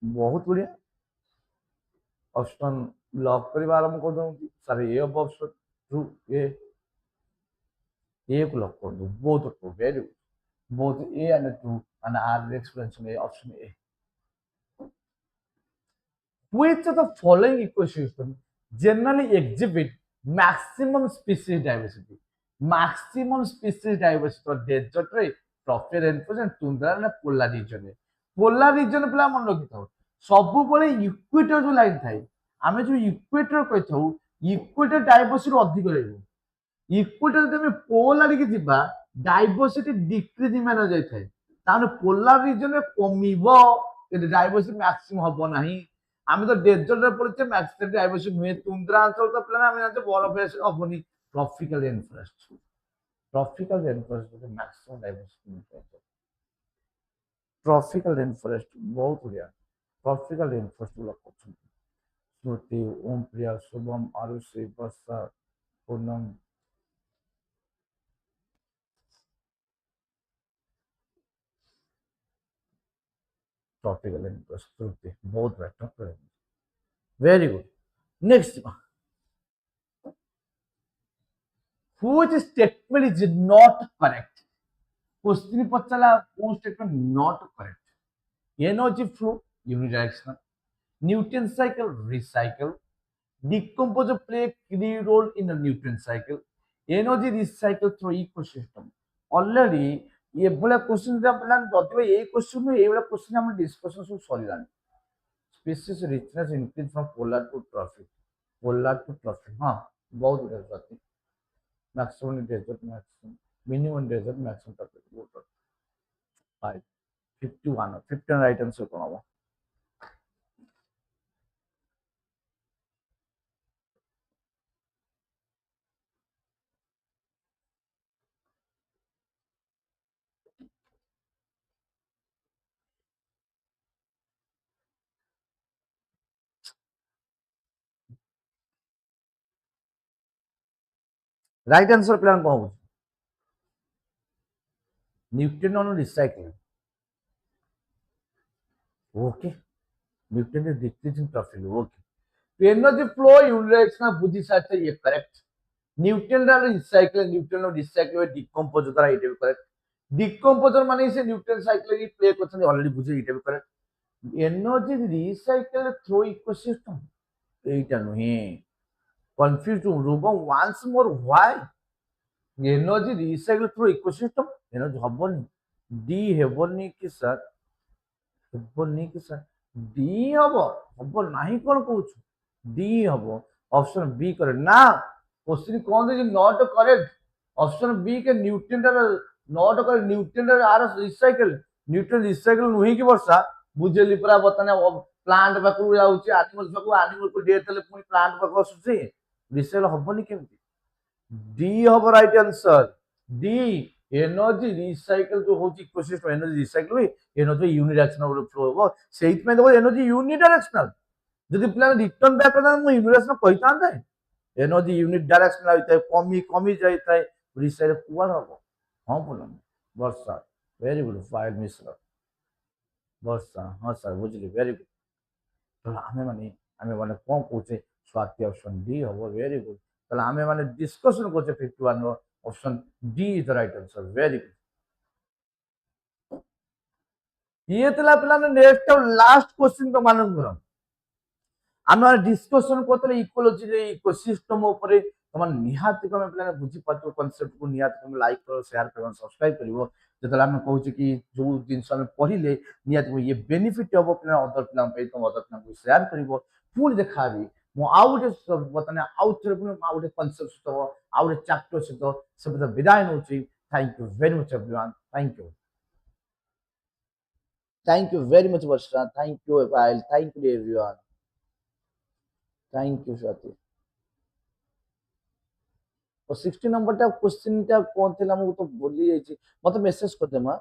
ବହୁତ ବଢିଆ ଅପସନ୍ ଲକ୍ କରିବା ଆରମ୍ଭ କରିଦଉଛନ୍ତି ସାର୍ ଏ ହବ ଅପସନ୍ ट्रू ए को लॉक कर दो both true very good both A and true and R explanation A option A which of the following ecosystem generally exhibit maximum species diversity or desert रे trophy rainforest tundra ना polar reason पिला मन रखिथाउ सब बेले equator जो line थाए आमे जो इक्वेटर कहिथाउ इक्वेटर डाइवर्सिटी अधिक रहबो इक्वेटर जब पोलार की जिबा डाइवर्सिटी डिक्रीज मान जाय थाए ताने पोलार रीजन में कमिबो डाइवर्सिटी मैक्सिमम हबो नाही आमे तो डेजर्ट रे पड़ते मैक्सिमम डाइवर्सिटी हुए टुंड्रा अंचल तो प्लान आमे जानते बरफ हबोनी tropical rainforest maximum diversity tropical rainforest बहुत बढ़िया tropical rainforest Lakshya Smriti Om Priya Shubham Arushi Varsha Poonam tropical rainforest बहुत better very good next which statement is not correct question पचला वो statement not correct energy flow unidirectional nutrient cycle recycle decompose play key role in a nutrient cycle energy recycle through ecosystem already ये भला question जब plan दतबे ए question में ए वाला question हम discussion सब सरीलानी species richness increase from polar to tropic हां बहुत बढ़िया बात maximum desert maximum minimum desert maximum tropic water 5 51 right answer कौन होगा राइट आंसर प्लान कौन होगा nutrient on recycling okay nutrient is decreasing tropic okay energy flow unidirectional बुद्धि साथ ये करेक्ट न्यूटन रा रिसाइकल डिकम्पोज द्वारा ये भी करेक्ट डिकम्पोजर माने से न्यूटन साइकिल की प्ले करछन ऑलरेडी बुझे ये भी correct energy recycle through ecosystem एटा नहे कंफ्यूज रूबम once more why energy recycle through ecosystem energy हबनी डी हेबनी कि सर हेबनी कि सर डी हबो हबो नाही कोन कहूछ डी हबो ऑप्शन बी करे ना क्वेश्चन कौन दे नॉट करेक्ट ऑप्शन बी के न्यूटन रा नॉट करे न्यूटन रा आर रिसाइकल न्यूटन रिसाइकल नुही की वर्षा बुझेली पूरा बतने प्लांट पाकु जाउची एनिमल को डेथ ले पुनी प्लांट पाकु आसुची रिसाइकल हबनी केमती डी हबो right answer D energy recycle जो होची इकोसिस्टम एनर्जी रिसाइकल हुई एनर्जी यूनिडायरेक्शनल फ्लो हो सेहित में देखो एनर्जी यूनिडायरेक्शनल जदि प्लान रिटर्न बैक करना मु यूनिडायरेक्शनल कहितांते एनर्जी यूनिट डायरेक्शनल होता है कमी जाता है रिसाइकल कुआड हबो हां बोलन वर्षा वेरी गुड फाइल मिश्र वर्षा हां सर बुझली वेरी गुड तो हमें माने कोन पूछे स्वाति ऑप्शन डी हबो वेरी गुड तो हमें माने डिस्कशन करछे 51 रो option D is the right answer very good ये तला प्लान नेक्स्ट और लास्ट क्वेश्चन तो मानन करम आमे डिस्कशन करतले इकोलॉजी रे इकोसिस्टम ऊपर तमन निहात को में प्लान बुझी पातो कांसेप्ट को निहात को लाइक करो शेयर करो सब्सक्राइब करिवो जेतला हम कहू कि जो जिनस हम पढ़िले निहात को ये बेनिफिट हबो प्लान अदर प्लान पे तो अदर प्लान को शेयर करिवो पुणी देखाबी मो आउटे बतने आउटे पुणी आउटे कांसेप्ट तो आउटे चैप्टर से तो सब विदाय नउची thank you very much everyone thank you Thank you very much, Varsha. Thank you, Eval. Thank you, everyone. Thank you, Swati. और 60 नंबर टा क्वेश्चन टा कौन थे, मुझे तो भूल ही जाइए, मतलब मेसेज कर दे मां।